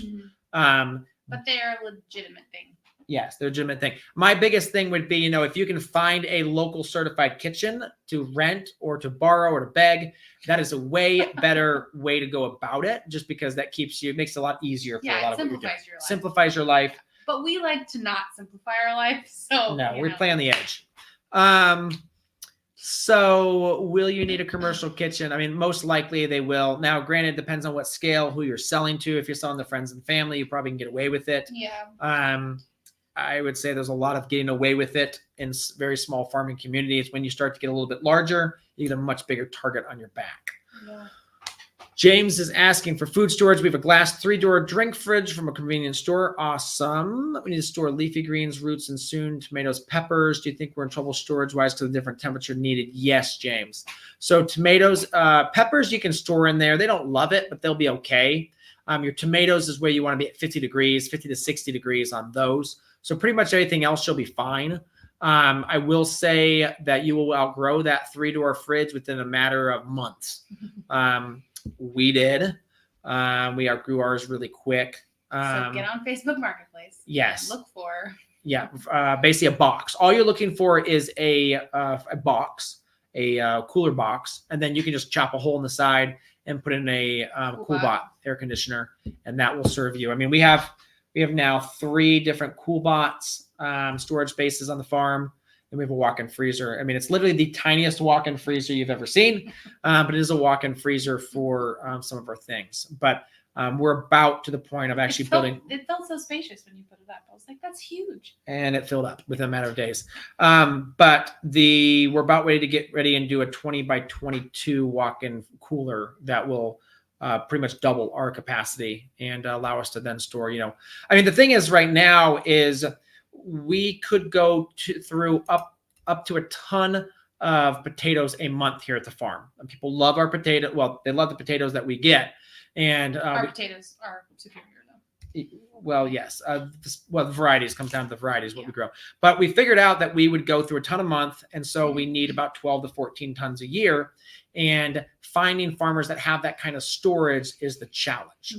But they are a legitimate thing. Yes, they're a legitimate thing. My biggest thing would be, if you can find a local certified kitchen to rent or to borrow or to beg, that is a way better way to go about it, just because that makes it a lot easier for a lot of what you're doing. Simplifies your life. But we like to not simplify our life. So no, we play on the edge. So will you need a commercial kitchen? I mean, most likely they will. Now, granted, it depends on what scale, who you're selling to. If you're selling to friends and family, you probably can get away with it. Yeah. I would say there's a lot of getting away with it in very small farming communities. When you start to get a little bit larger, you get a much bigger target on your back. Yeah. James is asking for food storage. We have a glass 3-door drink fridge from a convenience store. Awesome. We need to store leafy greens, roots, and soon tomatoes, peppers. Do you think we're in trouble storage-wise to the different temperature needed? Yes, James. So tomatoes, peppers you can store in there. They don't love it, but they'll be okay. Your tomatoes is where you want to be at 50 to 60 degrees on those. So pretty much everything else shall be fine. I will say that you will outgrow that 3-door fridge within a matter of months. We did. We outgrew ours really quick. So get on Facebook Marketplace. Yes. Look for. Yeah. Basically a box. All you're looking for is a box, a cooler box, and then you can just chop a hole in the side and put in a CoolBot air conditioner, and that will serve you. I mean, we have now 3 different CoolBots storage spaces on the farm. And we have a walk-in freezer. I mean, it's literally the tiniest walk-in freezer you've ever seen, but it is a walk-in freezer for some of our things. But we're about to the point of actually building. It felt so spacious when you put it up. I was like, that's huge. And it filled up within a matter of days. But we're about ready to get ready and do a 20 by 22 walk-in cooler that will pretty much double our capacity and allow us to then store, I mean, the thing is right now is we could go through up to a ton of potatoes a month here at the farm. And people love our potato. Well, they love the potatoes that we get. And our potatoes are superior though. Well, yes. The varieties comes down to the varieties, what we grow. But we figured out that we would go through a ton a month. And so we need about 12 to 14 tons a year. And finding farmers that have that kind of storage is the challenge.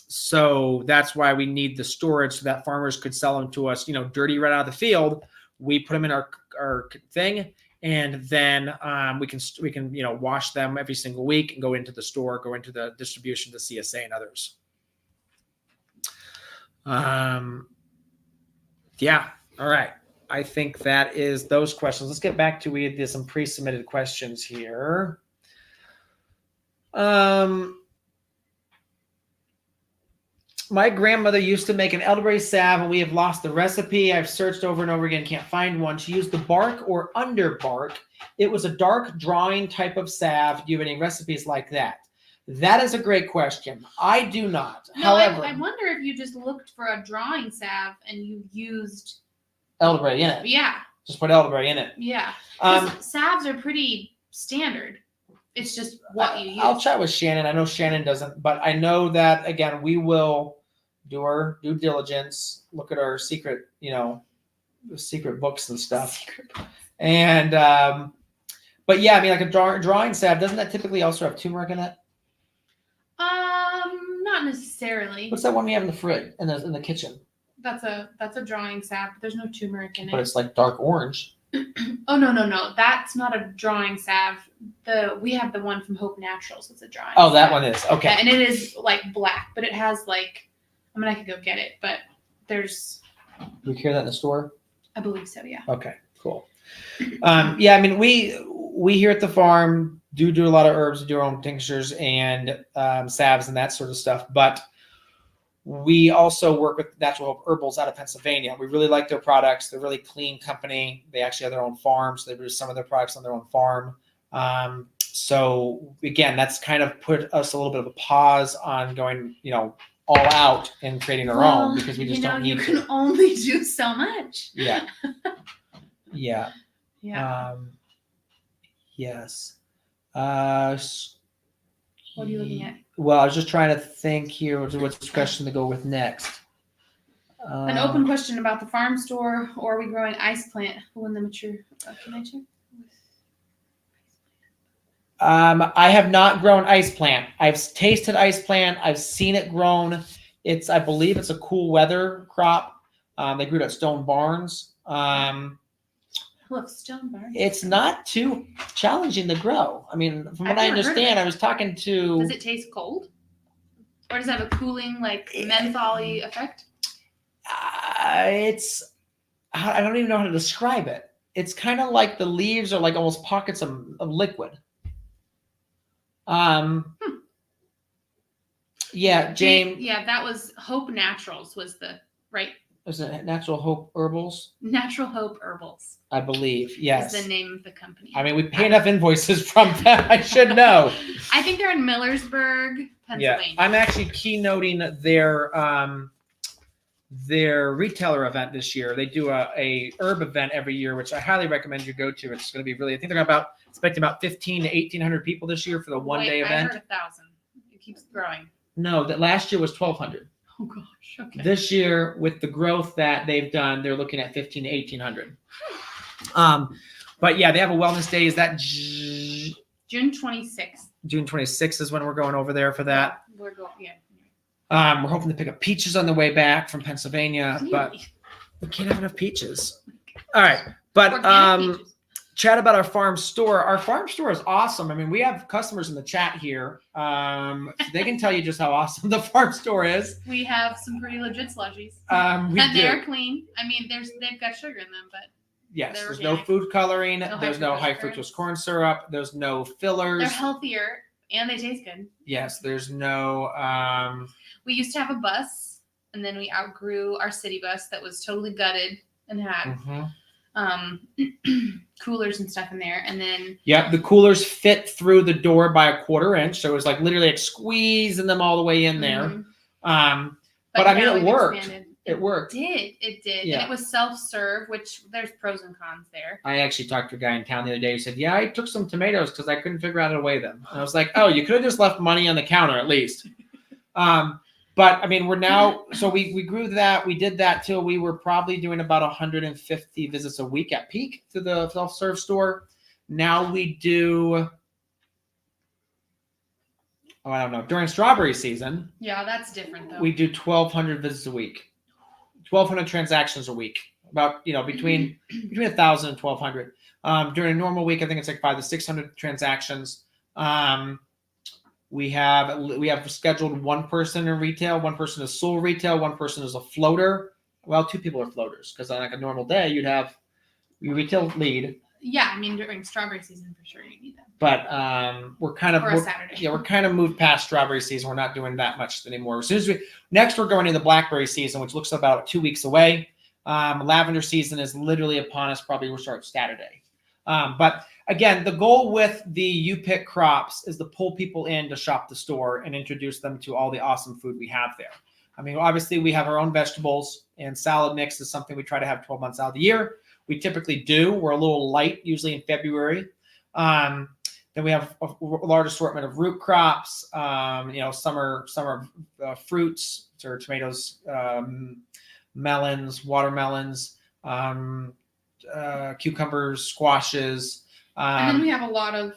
So that's why we need the storage so that farmers could sell them to us, dirty right out of the field. We put them in our thing, and then we can wash them every single week and go into the store, go into the distribution to CSA and others. Yeah. All right. I think that is those questions. Let's get back to, we did some pre-submitted questions here. My grandmother used to make an elderberry salve, and we have lost the recipe. I've searched over and over again, can't find one. She used the bark or underbark. It was a dark drawing type of salve. Do you have any recipes like that? That is a great question. I do not. No, however, I wonder if you just looked for a drawing salve and you used elderberry in it. Yeah. Just put elderberry in it. Yeah. Salves are pretty standard. It's just what you use. I'll chat with Shannon. I know Shannon doesn't, but I know that, again, we will do our due diligence, look at our secret, secret books and stuff. And, but yeah, I mean, like a drawing salve, doesn't that typically also have turmeric in it? Not necessarily. What's that one we have in the fridge, in the kitchen? That's a drawing salve, but there's no turmeric in it. But it's like dark orange. Oh no. That's not a drawing salve. We have the one from Hope Naturals. It's a drawing. Oh, that one is. Okay. Yeah, and it is like black, but it has like, I could go get it, but there's. Do we carry that in the store? I believe so, yeah. Okay, cool. Yeah, I mean, we here at the farm do a lot of herbs, do our own tinctures and salves and that sort of stuff, but we also work with Natural Hope Herbals out of Pennsylvania. We really like their products. They're a really clean company. They actually have their own farm, so they produce some of their products on their own farm. So again, that's kind of put us a little bit of a pause on going, all out and creating our own, because we just don't need to. You can only do so much. Yeah. Yeah. Yeah. Yes. What are you looking at? Well, I was just trying to think here. What's the question to go with next? An open question about the farm store, or are we growing ice plant when the mature? Can I check? I have not grown ice plant. I've tasted ice plant. I've seen it grown. I believe it's a cool weather crop. They grew it at Stone Barns. Look, Stone Barns. It's not too challenging to grow. I mean, from what I understand, I was talking to. Does it taste cold? Or does it have a cooling, like menthol-y effect? I don't even know how to describe it. It's kind of like the leaves are like almost pockets of liquid. Yeah, James. Yeah, that was Hope Naturals was the right. Was it Natural Hope Herbals? Natural Hope Herbals. I believe, yes. Is the name of the company. I mean, we pay enough invoices from them. I should know. I think they're in Millersburg, Pennsylvania. Yeah, I'm actually keynoting their retailer event this year. They do a herb event every year, which I highly recommend you go to. It's going to be really. I think they're expecting about 1,500 to 1,800 people this year for the one-day event. I heard 1,000. It keeps growing. No, that last year was 1,200. Oh gosh. Okay. This year, with the growth that they've done, they're looking at 1,500 to 1,800. But yeah, they have a wellness day. Is that June 26th? June 26th is when we're going over there for that. We're going. Yeah. We're hoping to pick up peaches on the way back from Pennsylvania, but we can't have enough peaches. All right, but chat about our farm store. Our farm store is awesome. I mean, we have customers in the chat here. So they can tell you just how awesome the farm store is. We have some pretty legit slushies. They're clean. I mean, they've got sugar in them, but yes, there's no food coloring. There's no high fructose corn syrup. There's no fillers. They're healthier and they taste good. Yes, there's no. We used to have a bus, and then we outgrew our city bus that was totally gutted and had coolers and stuff in there. And then the coolers fit through the door by a 1/4 inch, so it was like literally like squeezing them all the way in there. But I mean, it worked. It worked. It did. Yeah. And it was self-serve, which there's pros and cons there. I actually talked to a guy in town the other day who said, yeah, I took some tomatoes because I couldn't figure out how to weigh them. And I was like, oh, you could have just left money on the counter at least. But I mean, we're now, so we grew that. We did that till we were probably doing about 150 visits a week at peak to the self-serve store. Now we do, I don't know, during strawberry season. Yeah, that's different though. We do 1,200 visits a week, 1,200 transactions a week, about, between 1,000 and 1,200. During a normal week, I think it's like 500 to 600 transactions. We have scheduled one person in retail, one person is sole retail, one person is a floater. Well, 2 people are floaters because on like a normal day you'd have your retail lead. Yeah, I mean during strawberry season for sure you need them. But we're kind of a Saturday. Yeah, we're kind of moved past strawberry season. We're not doing that much anymore. As soon as next we're going into blackberry season, which looks about 2 weeks away. Lavender season is literally upon us. Probably we'll start Saturday. But again, the goal with the U-Pick crops is to pull people in to shop the store and introduce them to all the awesome food we have there. I mean, obviously we have our own vegetables, and salad mix is something we try to have 12 months out of the year. We typically do. We're a little light, usually in February. Then we have a large assortment of root crops, summer fruits, or tomatoes, melons, watermelons, cucumbers, squashes. And then we have a lot of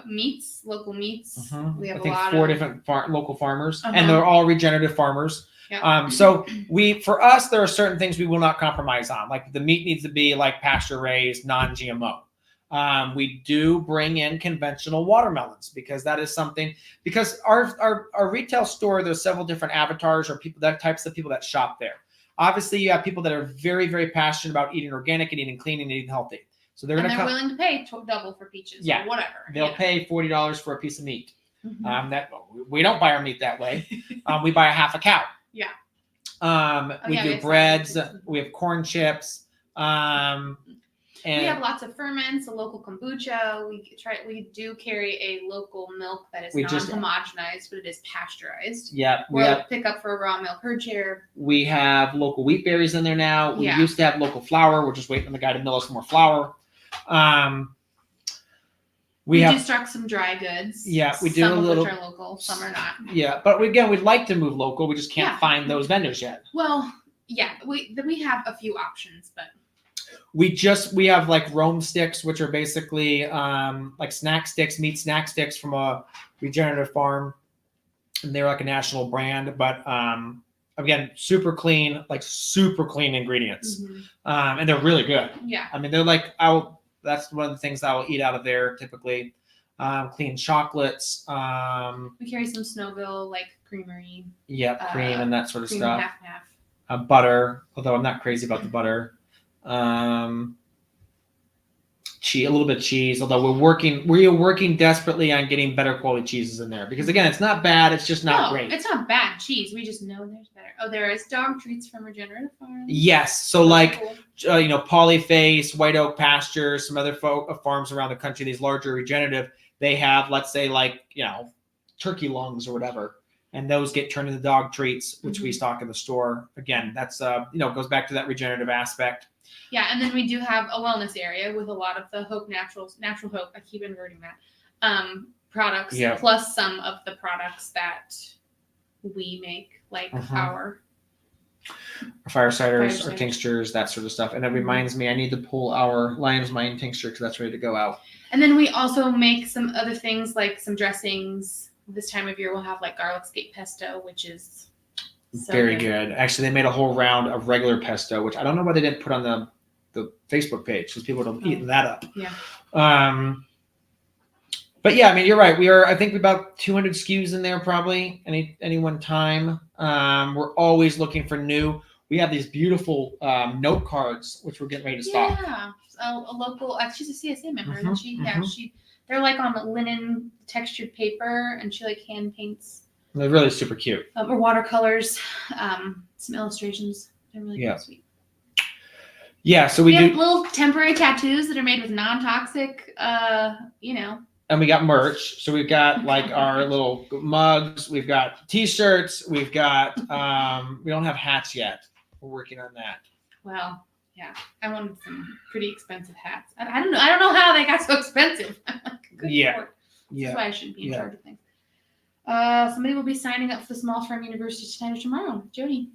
meats, local meats. We have I think a lot 4 of different local farmers, and they're all regenerative farmers. Yeah. So for us, there are certain things we will not compromise on. Like the meat needs to be like pasture raised, non-GMO. We do bring in conventional watermelons because that is something, because our retail store, there's several different avatars or types of people that shop there. Obviously you have people that are very, very passionate about eating organic and eating clean and eating healthy. So they're willing to pay double for peaches or whatever. They'll pay $40 for a piece of meat. That we don't buy our meat that way. We buy a half a cow. Yeah. We do breads. We have corn chips. And we have lots of ferments, a local kombucha. We do carry a local milk that is non-homogenized, but it is pasteurized. Yeah. We'll pick up for raw milk herd share. We have local wheat berries in there now. We used to have local flour. We're just waiting on the guy to mill us more flour. We do stock some dry goods. Yeah, we do some a little. Some of which are local, some are not. Yeah, but again, we'd like to move local. We just can't find those vendors yet. Well, yeah, we have a few options, but We have like Rome sticks, which are basically like snack sticks, meat snack sticks from a regenerative farm. And they're like a national brand, but again, super clean ingredients. And they're really good. Yeah. I mean, they're like, that's one of the things I will eat out of there typically. Clean chocolates. We carry some Snowville, like creamery. Yeah, cream and that sort of cream stuff. Half and half. Butter, although I'm not crazy about the butter. Cheese, a little bit of cheese, although we're working desperately on getting better quality cheeses in there, because again, it's not bad, it's just not great. It's not bad cheese, we just know there's better. Oh, there is dog treats from Regenerative Farms. Yes, so like cool. Polyface, White Oak Pastures, some other farms around the country, these larger regenerative, they have, let's say, like turkey lungs or whatever, and those get turned into dog treats, which we stock in the store. Again, that's goes back to that regenerative aspect. Yeah, and then we do have a wellness area with a lot of the Hope Natural Hope. I keep inverting that. Products, plus some of the products that we make, like our fire ciders or tinctures, that sort of stuff. And it reminds me, I need to pull our lion's mane tincture because that's ready to go out. And then we also make some other things, like some dressings. This time of year, we'll have like garlic skate pesto, which is very good. Actually, they made a whole round of regular pesto, which I don't know why they didn't put on the Facebook page, because people would have eaten that up. Yeah. But yeah, I mean, you're right. I think we're about 200 SKUs in there probably any one time. We're always looking for new. We have these beautiful note cards, which we're getting ready to stock. Yeah. A local, she's a CSA member, isn't she? They're like on linen textured paper, and she like hand paints. They're really super cute. Or watercolors, some illustrations. They're really good, sweet. Yeah, so we have little temporary tattoos that are made with non-toxic, And we got merch. So we've got like our little mugs. We've got T-shirts. We've got, we don't have hats yet. We're working on that. Well, yeah, I wanted some pretty expensive hats. I don't know how they got so expensive. Good Lord. That's why I shouldn't be in charge of things. Somebody will be signing up for the Small Farm University tonight or tomorrow. Jody.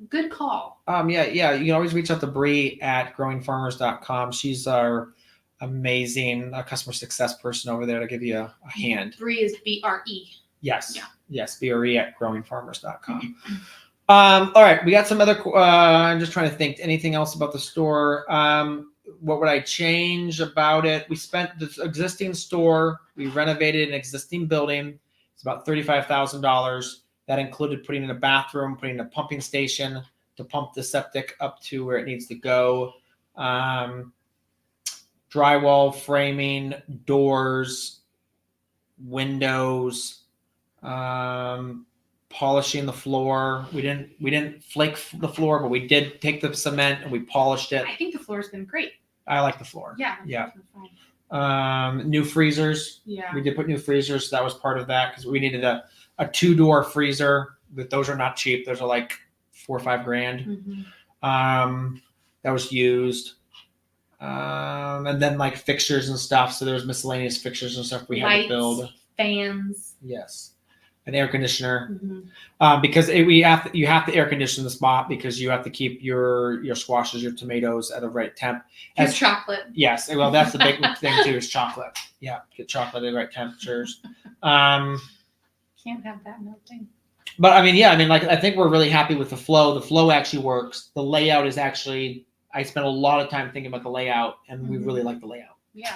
Good call. Yeah. You can always reach out to Bree at growingfarmers.com. She's our amazing customer success person over there to give you a hand. Bree is BRE. Yes. Yeah. Yes. BRE at growingfarmers.com. All right. We got some other, I'm just trying to think anything else about the store. What would I change about it? We spent the existing store. We renovated an existing building. It's about $35,000. That included putting in a bathroom, putting in a pumping station to pump the septic up to where it needs to go. Drywall, framing, doors, windows, polishing the floor. We didn't flake the floor, but we did take the cement and we polished it. I think the floor's been great. I like the floor. Yeah. New freezers. Yeah. We did put new freezers. So that was part of that because we needed a 2-door freezer. But those are not cheap. Those are like $4 or $5 grand. That was used. And then like fixtures and stuff. So there was miscellaneous fixtures and stuff we had to build. Fans. Yes. An air conditioner. Because you have to air condition the spot because you have to keep your squashes, your tomatoes at a right temp. As chocolate. Yes. Well, that's the big thing too is chocolate. Yeah. Get chocolate at the right temperatures. Can't have that melting. But I mean, like I think we're really happy with the flow. The flow actually works. The layout is actually, I spent a lot of time thinking about the layout and we really like the layout. Yeah.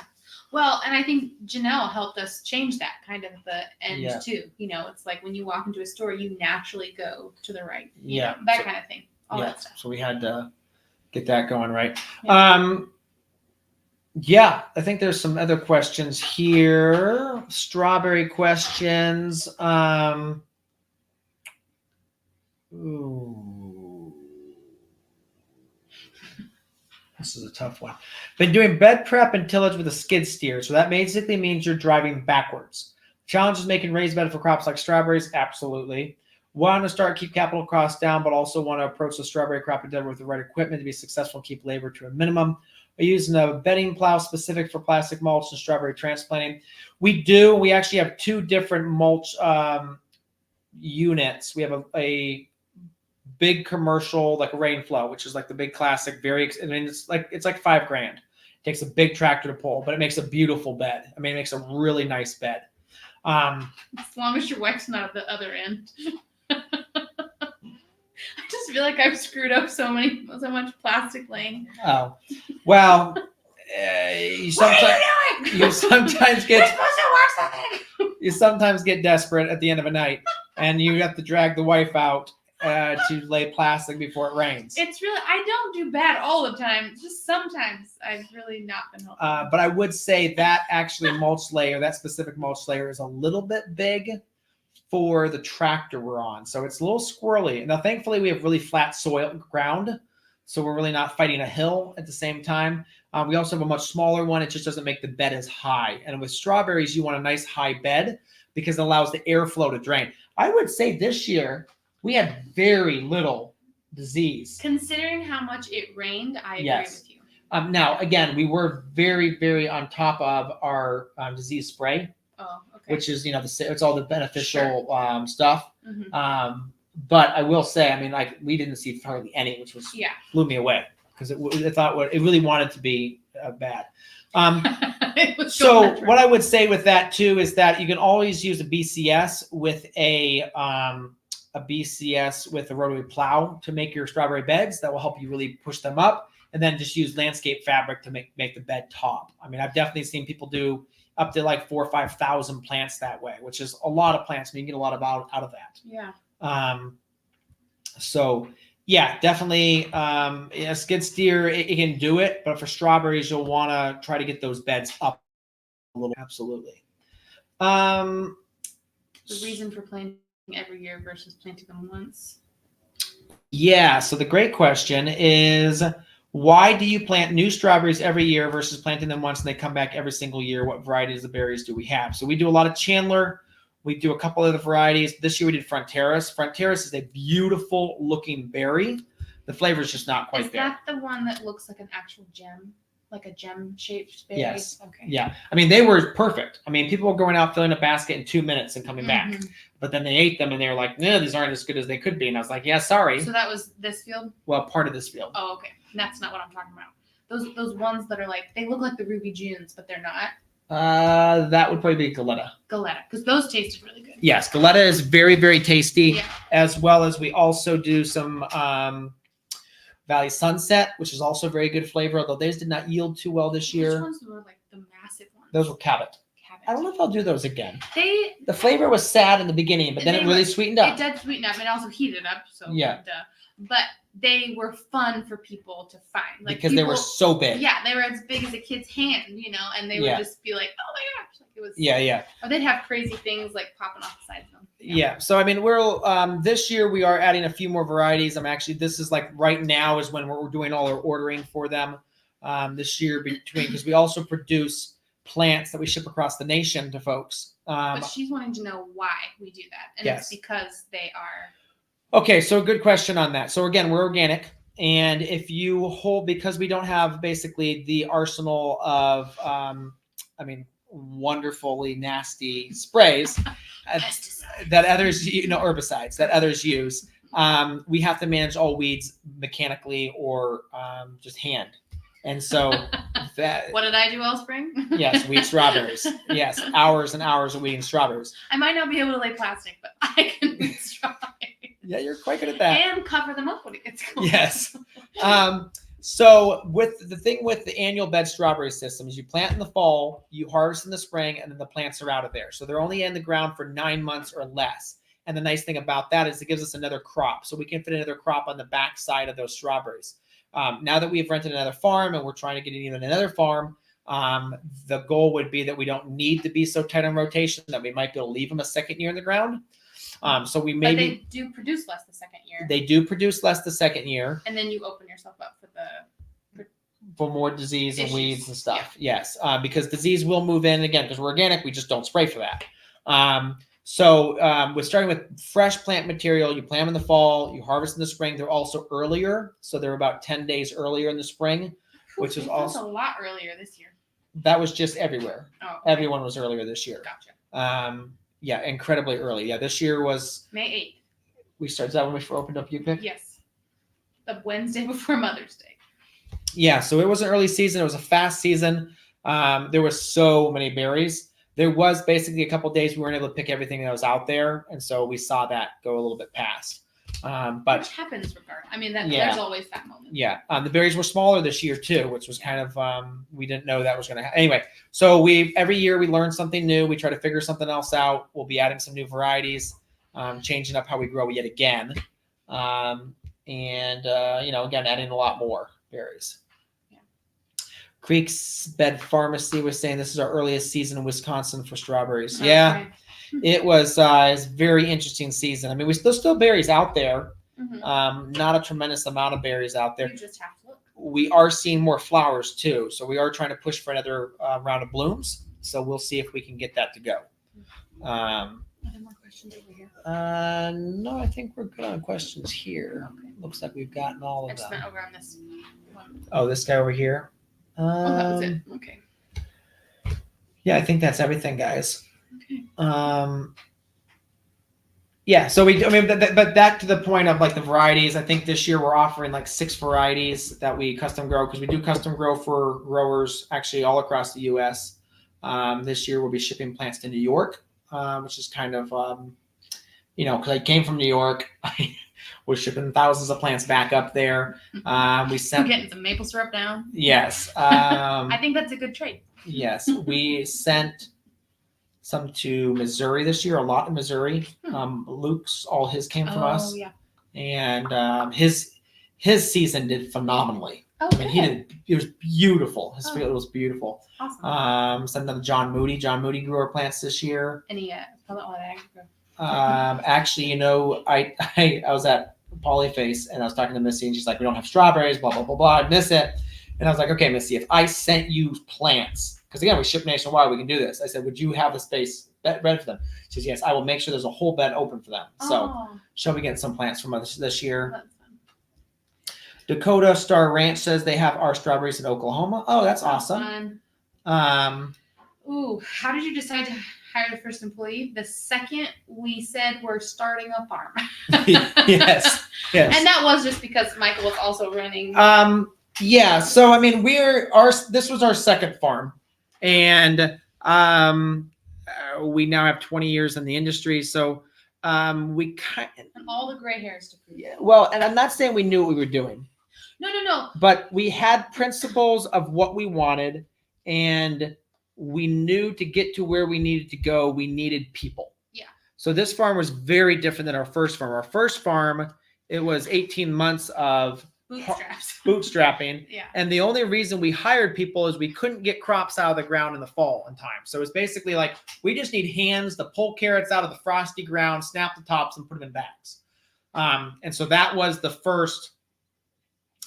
Well, and I think Janelle helped us change that kind of the end too. It's like when you walk into a store, you naturally go to the right. That kind of thing. All that stuff. So we had to get that going right. Yeah. I think there's some other questions here. Strawberry questions. Ooh. This is a tough one. Been doing bed prep and tillage with a skid steer. So that basically means you're driving backwards. Challenge is making raised bed for crops like strawberries. Absolutely. Want to keep capital costs down, but also want to approach the strawberry crop endeavor with the right equipment to be successful and keep labor to a minimum. We're using a bedding plow specific for plastic mulch and strawberry transplanting. We actually have 2 different mulch units. We have a big commercial like a Rainflow, which is like the big classic, I mean, it's like $5,000. It takes a big tractor to pull, but it makes a beautiful bed. I mean, it makes a really nice bed. As long as your wife's not at the other end. I just feel like I've screwed up so much plastic laying. Oh, well, you sometimes get you sometimes get desperate at the end of a night, and you have to drag the wife out to lay plastic before it rains. It's really, I don't do bad all the time. Just sometimes I've really not been helpful. But I would say that actually mulch layer, that specific mulch layer, is a little bit big for the tractor we're on. So it's a little squirrely. Now, thankfully, we have really flat soil ground, so we're really not fighting a hill at the same time. We also have a much smaller one. It just doesn't make the bed as high. And with strawberries, you want a nice high bed because it allows the airflow to drain. I would say this year, we had very little disease. Considering how much it rained, I agree with you. Now, again, we were very, very on top of our disease spray. Oh, okay. Which is, it's all the beneficial stuff. Mm-hmm. But I will say, I mean, like, we didn't see hardly any, which was blew me away because it really wanted to be bad. So what I would say with that too is that you can always use a BCS with a rotary plow to make your strawberry beds. That will help you really push them up, and then just use landscape fabric to make the bed top. I mean, I've definitely seen people do up to like 4,000 or 5,000 plants that way, which is a lot of plants. I mean, you can get a lot out of that. Yeah. So yeah, definitely. A skid steer, it can do it, but for strawberries, you'll want to try to get those beds up a little. Absolutely. The reason for planting every year versus planting them once. Yeah. So the great question is, why do you plant new strawberries every year versus planting them once and they come back every single year? What varieties of berries do we have? So we do a lot of Chandler. We do a couple of the varieties. This year we did Fronteras. Fronteras is a beautiful looking berry. The flavor is just not quite there. Is that the one that looks like an actual gem? Like a gem-shaped berry? Yes. Okay. Yeah. I mean, they were perfect. I mean, people were going out filling a basket in 2 minutes and coming back. But then they ate them and they were like, no, these aren't as good as they could be. And I was like, yeah, sorry. So that was this field? Well, part of this field. Oh, okay. That's not what I'm talking about. Those ones that are like, they look like the Ruby Junes, but they're not. That would probably be Galetta. Galetta, because those tasted really good. Yes, Galetta is very, very tasty, Yeah. as well as we also do some Valley Sunset, which is also very good flavor, although those did not yield too well this year. Which ones were like the massive ones? Those were Cabot. Cabot. I don't know if I'll do those again. The flavor was sad in the beginning, but then it really sweetened up. It did sweeten up and also heated up. So yeah. But they were fun for people to find. Like because they were so big. Yeah, they were as big as a kid's hand, and they would just be like, oh my gosh. Like it was. Yeah. Or they'd have crazy things like popping off the sides of them. Yeah. So, I mean, we're, this year we are adding a few more varieties. This is like right now is when we're doing all our ordering for them this year because we also produce plants that we ship across the nation to folks. But she's wanting to know why we do that. And it's because they are. Okay, so good question on that. So again, we're organic, and if you because we don't have basically the arsenal of, wonderfully nasty sprays that others, herbicides that others use, we have to manage all weeds mechanically or just hand. And so what did I do all spring? Yes, weed strawberries. Yes, hours and hours of weeding strawberries. I might not be able to lay plastic, but I can weed strawberries. Yeah, you're quite good at that. And cover them up when it gets cold. Yes. So with the annual bed strawberry system is you plant in the fall, you harvest in the spring, and then the plants are out of there. So they're only in the ground for 9 months or less. And the nice thing about that is it gives us another crop. So we can fit another crop on the back side of those strawberries. Now that we've rented another farm and we're trying to get even another farm, the goal would be that we don't need to be so tight on rotation that we might be able to leave them a second year in the ground. So we maybe. But they do produce less the second year. They do produce less the second year. And then you open yourself up for more disease and weeds and stuff. Yeah. Yes, because disease will move in again because we're organic. We just don't spray for that. So we're starting with fresh plant material. You plant them in the fall. You harvest in the spring. They're also earlier, so they're about 10 days earlier in the spring, which is also a lot earlier this year. That was just everywhere. Oh, okay. Everyone was earlier this year. Gotcha. Yeah, incredibly early. Yeah, this year was May 8th. we started. Is that when we opened up U-Pick? Yes. The Wednesday before Mother's Day. Yeah, so it was an early season. It was a fast season. There were so many berries. There was basically a couple of days we weren't able to pick everything that was out there, and so we saw that go a little bit past. But which happens regardless. I mean, yeah. there's always that moment. Yeah, the berries were smaller this year too, which was kind of we didn't know that was going to happen. Anyway, so every year we learn something new. We try to figure something else out. We'll be adding some new varieties, changing up how we grow yet again, and again adding a lot more berries. Creek's Bed Pharmacy was saying this is our earliest season in Wisconsin for strawberries. Okay. Yeah, it was a very interesting season. I mean, there's still berries out there. Mm-hmm. Not a tremendous amount of berries out there. You just have to look. We are seeing more flowers too. So we are trying to push for another round of blooms. So we'll see if we can get that to go. Are there more questions over here? No, I think we're good on questions here. Okay. Looks like we've gotten all of them. I just went over on this one. Oh, this guy over here? That was it. Okay. Yeah, I think that's everything, guys. Okay. Yeah, so but back to the point of like the varieties, I think this year we're offering like 6 varieties that we custom grow, because we do custom grow for growers actually all across the U.S. This year we'll be shipping plants to New York, which is kind of, because I came from New York. I was shipping thousands of plants back up there. We sent getting some maple syrup down. Yes. I think that's a good trade. Yes, we sent some to Missouri this year, a lot in Missouri. Luke's, all his came from us. Yeah. And his season did phenomenally. Oh, I mean, it was beautiful. His field was beautiful. Awesome. Sent them to John Moody. John Moody grew our plants this year. Any actually, I was at Polyface and I was talking to Missy and she's like, we don't have strawberries, blah, blah, blah, blah. I miss it. And I was like, okay, Missy, if I sent you plants, because again, we ship nationwide, we can do this. I said, would you have the space ready for them? She says, yes, I will make sure there's a whole bed open for them. So she'll be getting some plants from us this year. That's fun. Dakota Star Ranch says they have our strawberries in Oklahoma. Oh, that's awesome. Fun. How did you decide to hire the first employee? The second we said we're starting a farm. Yes. And that was just because Michael was also running. Yeah. So, I mean, this was our second farm, and we now have 20 years in the industry. So, we kind of, and all the gray hairs to prove. Yeah. Well, and I'm not saying we knew what we were doing. No. But we had principles of what we wanted, and we knew to get to where we needed to go, we needed people. Yeah. So this farm was very different than our first farm. Our first farm, it was 18 months of bootstrapping. Yeah. And the only reason we hired people is we couldn't get crops out of the ground in the fall in time. So it's basically like, we just need hands to pull carrots out of the frosty ground, snap the tops, and put them in bags. And so that was the first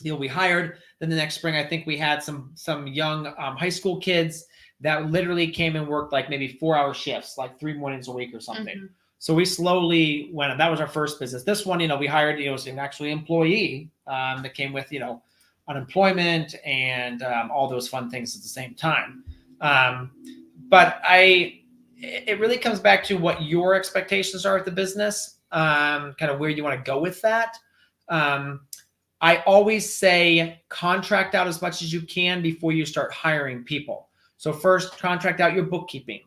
deal we hired. Then the next spring, I think we had some young high school kids that literally came and worked like maybe 4-hour shifts, like 3 mornings a week or something. Mm-hmm. So we slowly went, that was our first business. This one, we hired, an actually employee that came with, unemployment and all those fun things at the same time. But it really comes back to what your expectations are at the business, kind of where you want to go with that. I always say contract out as much as you can before you start hiring people. So first, contract out your bookkeeping.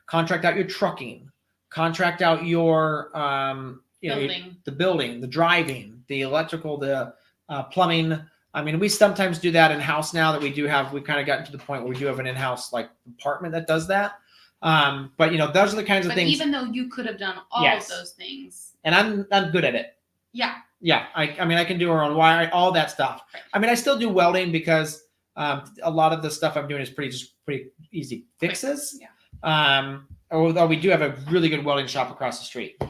Contract out your trucking, contract out your, the building, the driving, the electrical, the plumbing. I mean, we sometimes do that in-house now that we've kind of gotten to the point where we do have an in-house like department that does that. But those are the kinds of things. Even though you could have done all of those things. And I'm good at it. Yeah. Yeah. I mean, I can do our own wire, all that stuff. Right. I mean, I still do welding because a lot of the stuff I'm doing is pretty easy fixes. Yeah. Although we do have a really good welding shop across the street.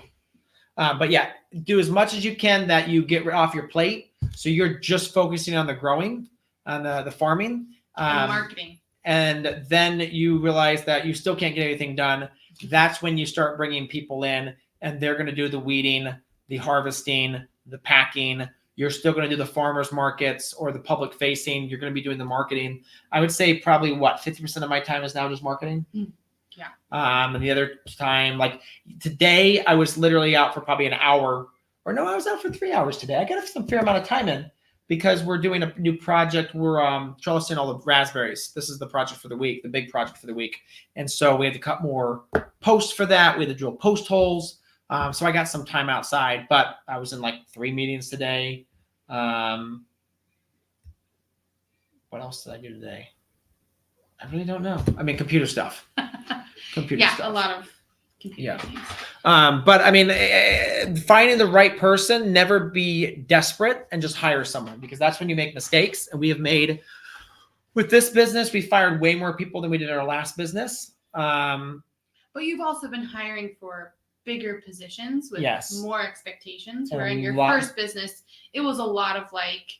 But yeah, do as much as you can that you get off your plate. So you're just focusing on the growing, on the farming. And marketing. And then you realize that you still can't get anything done. That's when you start bringing people in and they're going to do the weeding, the harvesting, the packing. You're still going to do the farmers markets or the public facing. You're going to be doing the marketing. I would say probably 50% of my time is now just marketing. Yeah. And the other time, like today, I was literally out for probably an hour. Or no, I was out for 3 hours today. I got some fair amount of time in because we're doing a new project. We're trellising all the raspberries. This is the project for the week, the big project for the week. And so we had to cut more posts for that. We had to drill post holes. So I got some time outside, but I was in like 3 meetings today. What else did I do today? I really don't know. I mean, computer stuff. Yeah, a lot of computer things. But I mean, finding the right person, never be desperate and just hire someone, because that's when you make mistakes. And we have made, with this business, we fired way more people than we did in our last business. But you've also been hiring for bigger positions with more expectations, where in your first business, it was a lot of like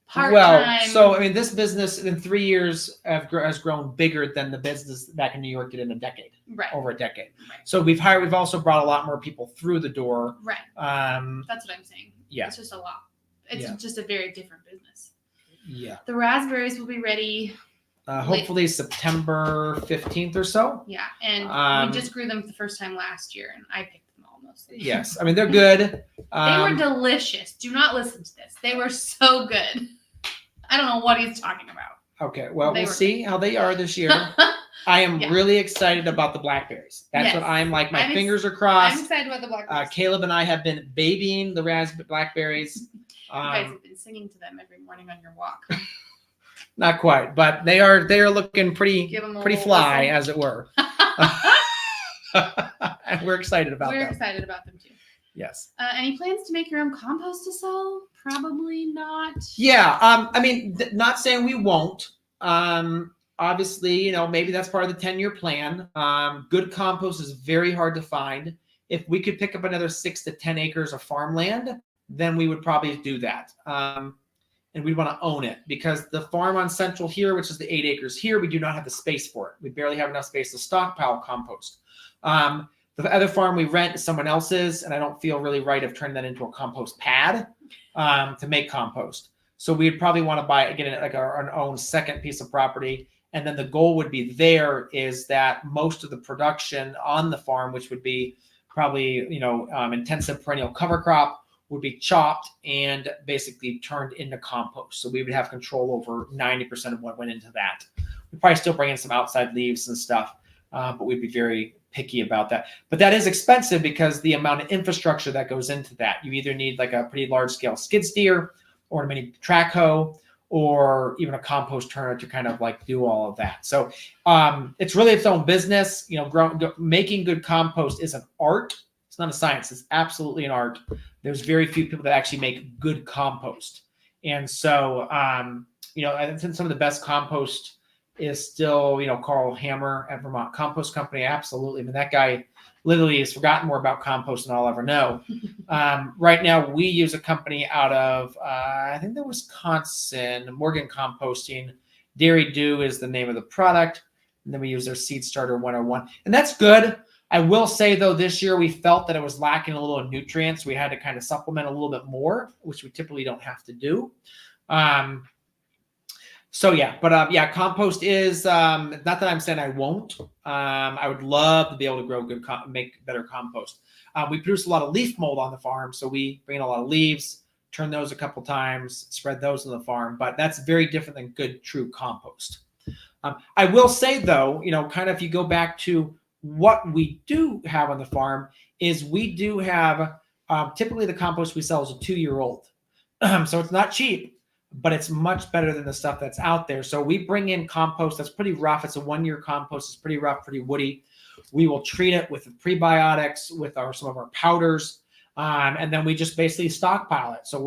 part-time. Well, so I mean, this business in 3 years has grown bigger than the business back in New York did in a decade. Right. Over a decade. Right. So we've also brought a lot more people through the door. Right. That's what I'm saying. Yeah. It's just a lot. It's just a very different business. Yeah. The raspberries will be ready. Hopefully September 15th or so. Yeah. And we just grew them the first time last year, and I picked them all mostly. Yes. I mean, they're good. They were delicious. Do not listen to this. They were so good. I don't know what he's talking about. Okay. Well, we'll see how they are this year. I am really excited about the blackberries. That's what I'm like. My fingers are crossed. I'm excited about the blackberries. Caleb and I have been babying the blackberries. You guys have been singing to them every morning on your walk. Not quite, but they are looking pretty fly, listen. as it were. And we're excited about them. We're excited about them too. Yes. Any plans to make your own compost to sell? Probably not. Yeah. I mean, not saying we won't. Obviously, maybe that's part of the 10-year plan. Good compost is very hard to find. If we could pick up another 6 to 10 acres of farmland, then we would probably do that. And we'd want to own it, because the farm on Central here, which is the 8 acres here, we do not have the space for it. We barely have enough space to stockpile compost. The other farm we rent is someone else's, and I don't feel really right of turning that into a compost pad to make compost. So we'd probably want to get like our own second piece of property. And then the goal would be is that most of the production on the farm, which would be probably, intensive perennial cover crop, would be chopped and basically turned into compost. So we would have control over 90% of what went into that. We'd probably still bring in some outside leaves and stuff, but we'd be very picky about that. But that is expensive, because the amount of infrastructure that goes into that. You either need like a pretty large scale skid steer, or a mini track hoe, or even a compost turner to kind of like do all of that. So it's really its own business. Making good compost is an art. It's not a science. It's absolutely an art. There's very few people that actually make good compost. And so, I think some of the best compost is still, Carl Hammer at Vermont Compost Company. Absolutely. I mean, that guy literally has forgotten more about compost than I'll ever know. Right now, we use a company out of, I think, Wisconsin, Morgan Composting. Dairy Dew is the name of the product. And then we use their Seed Starter 101. And that's good. I will say, though, this year we felt that it was lacking a little of nutrients. We had to kind of supplement a little bit more, which we typically don't have to do. Compost is, not that I'm saying I won't. I would love to be able to grow make better compost. We produce a lot of leaf mold on the farm, so we bring in a lot of leaves, turn those a couple times, spread those on the farm, but that's very different than good, true compost. I will say, though, kind of if you go back to what we do have on the farm, is we do have, typically the compost we sell is a 2-year-old. So it's not cheap, but it's much better than the stuff that's out there. So we bring in compost that's pretty rough. It's a 1-year compost. It's pretty rough, pretty woody. We will treat it with prebiotics, with some of our powders, and then we just basically stockpile it. So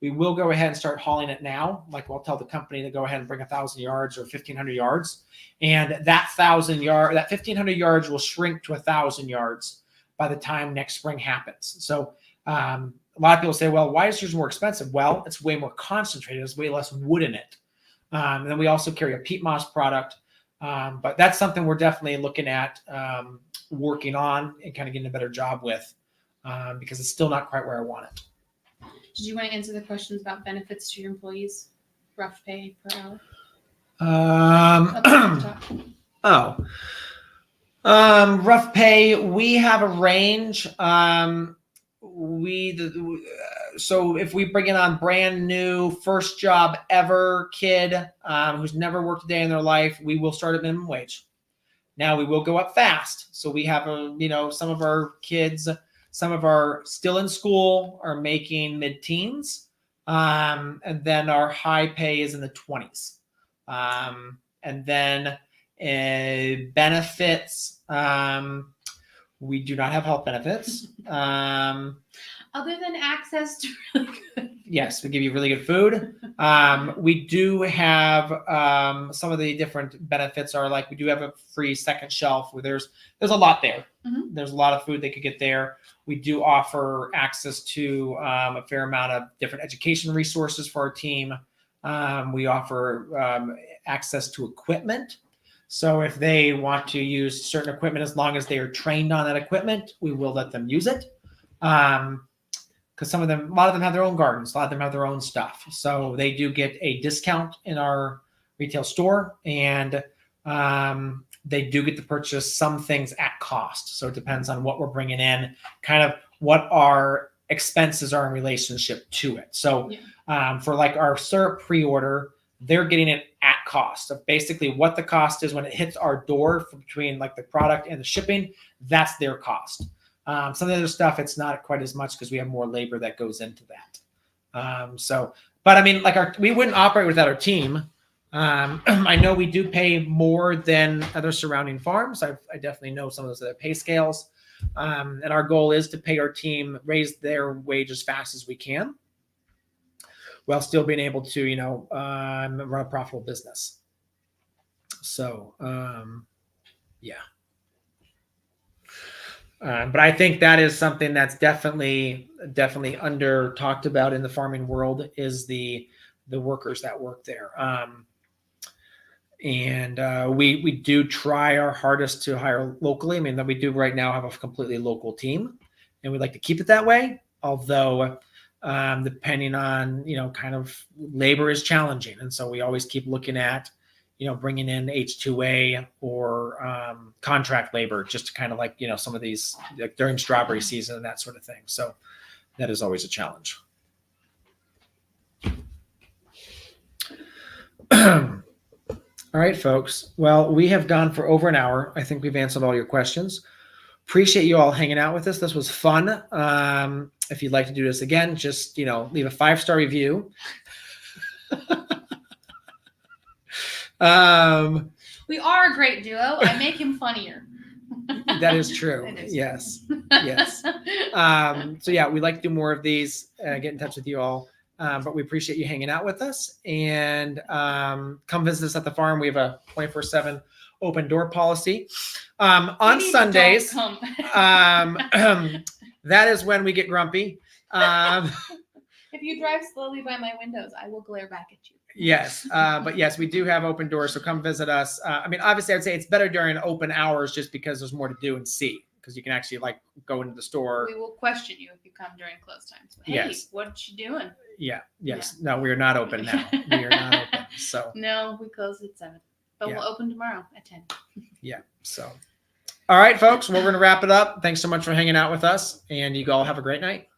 we will go ahead and start hauling it now. Like, we'll tell the company to go ahead and bring 1,000 yards or 1,500 yards. And that 1,500 yards will shrink to 1,000 yards by the time next spring happens. So a lot of people say, well, why is yours more expensive? Well, it's way more concentrated. There's way less wood in it. And then we also carry a peat moss product. But that's something we're definitely looking at working on and kind of getting a better job with, because it's still not quite where I want it. Did you want to answer the questions about benefits to your employees? Rough pay per hour? Rough pay. We have a range. So if we bring in on brand new first job ever kid who's never worked a day in their life, we will start at minimum wage. Now we will go up fast. So we have some of our kids, some of our still in school are making mid-teens. And then our high pay is in the 20s. And then benefits. We do not have health benefits. Other than access to really good. Yes, we give you really good food. We do have some of the different benefits are like we do have a free second shelf where there's a lot there. Mm-hmm. There's a lot of food they could get there. We do offer access to a fair amount of different education resources for our team. We offer access to equipment. So if they want to use certain equipment, as long as they are trained on that equipment, we will let them use it. Because a lot of them have their own gardens, a lot of them have their own stuff. So they do get a discount in our retail store, and they do get to purchase some things at cost. So it depends on what we're bringing in, kind of what our expenses are in relationship to it. So for like our syrup pre-order, they're getting it at cost of basically what the cost is when it hits our door between like the product and the shipping. That's their cost. Some of the other stuff, it's not quite as much because we have more labor that goes into that. But I mean, like we wouldn't operate without our team. I know we do pay more than other surrounding farms. I definitely know some of those other pay scales. And our goal is to pay our team, raise their wage as fast as we can, while still being able to, run a profitable business. So, yeah. But I think that is something that's definitely under talked about in the farming world is the workers that work there. And we do try our hardest to hire locally. I mean, that we do right now have a completely local team, and we'd like to keep it that way. Although, depending on, kind of labor is challenging. And so we always keep looking at, bringing in H2A or contract labor just to kind of like, some of these like during strawberry season and that sort of thing. So that is always a challenge. All right, folks. Well, we have gone for over an hour. I think we've answered all your questions. Appreciate you all hanging out with us. This was fun. If you'd like to do this again, just, leave a 5-star review. We are a great duo. I make him funnier. That is true. Yes. Yes. So yeah, we'd like to do more of these, get in touch with you all. But we appreciate you hanging out with us, and come visit us at the farm. We have a 24/7 open door policy. On Sundays, that is when we get grumpy. If you drive slowly by my windows, I will glare back at you. Yes. But yes, we do have open doors. So come visit us. I mean, obviously, I would say it's better during open hours just because there's more to do and see, because you can actually like go into the store. We will question you if you come during close times. Hey, yes. What you doing? Yeah. Yes. Yeah. No, we are not open now. We are not open. So no, we close at 7, but we'll open tomorrow at 10. Yeah. So, all right, folks. Well, we're going to wrap it up. Thanks so much for hanging out with us, and you all have a great night.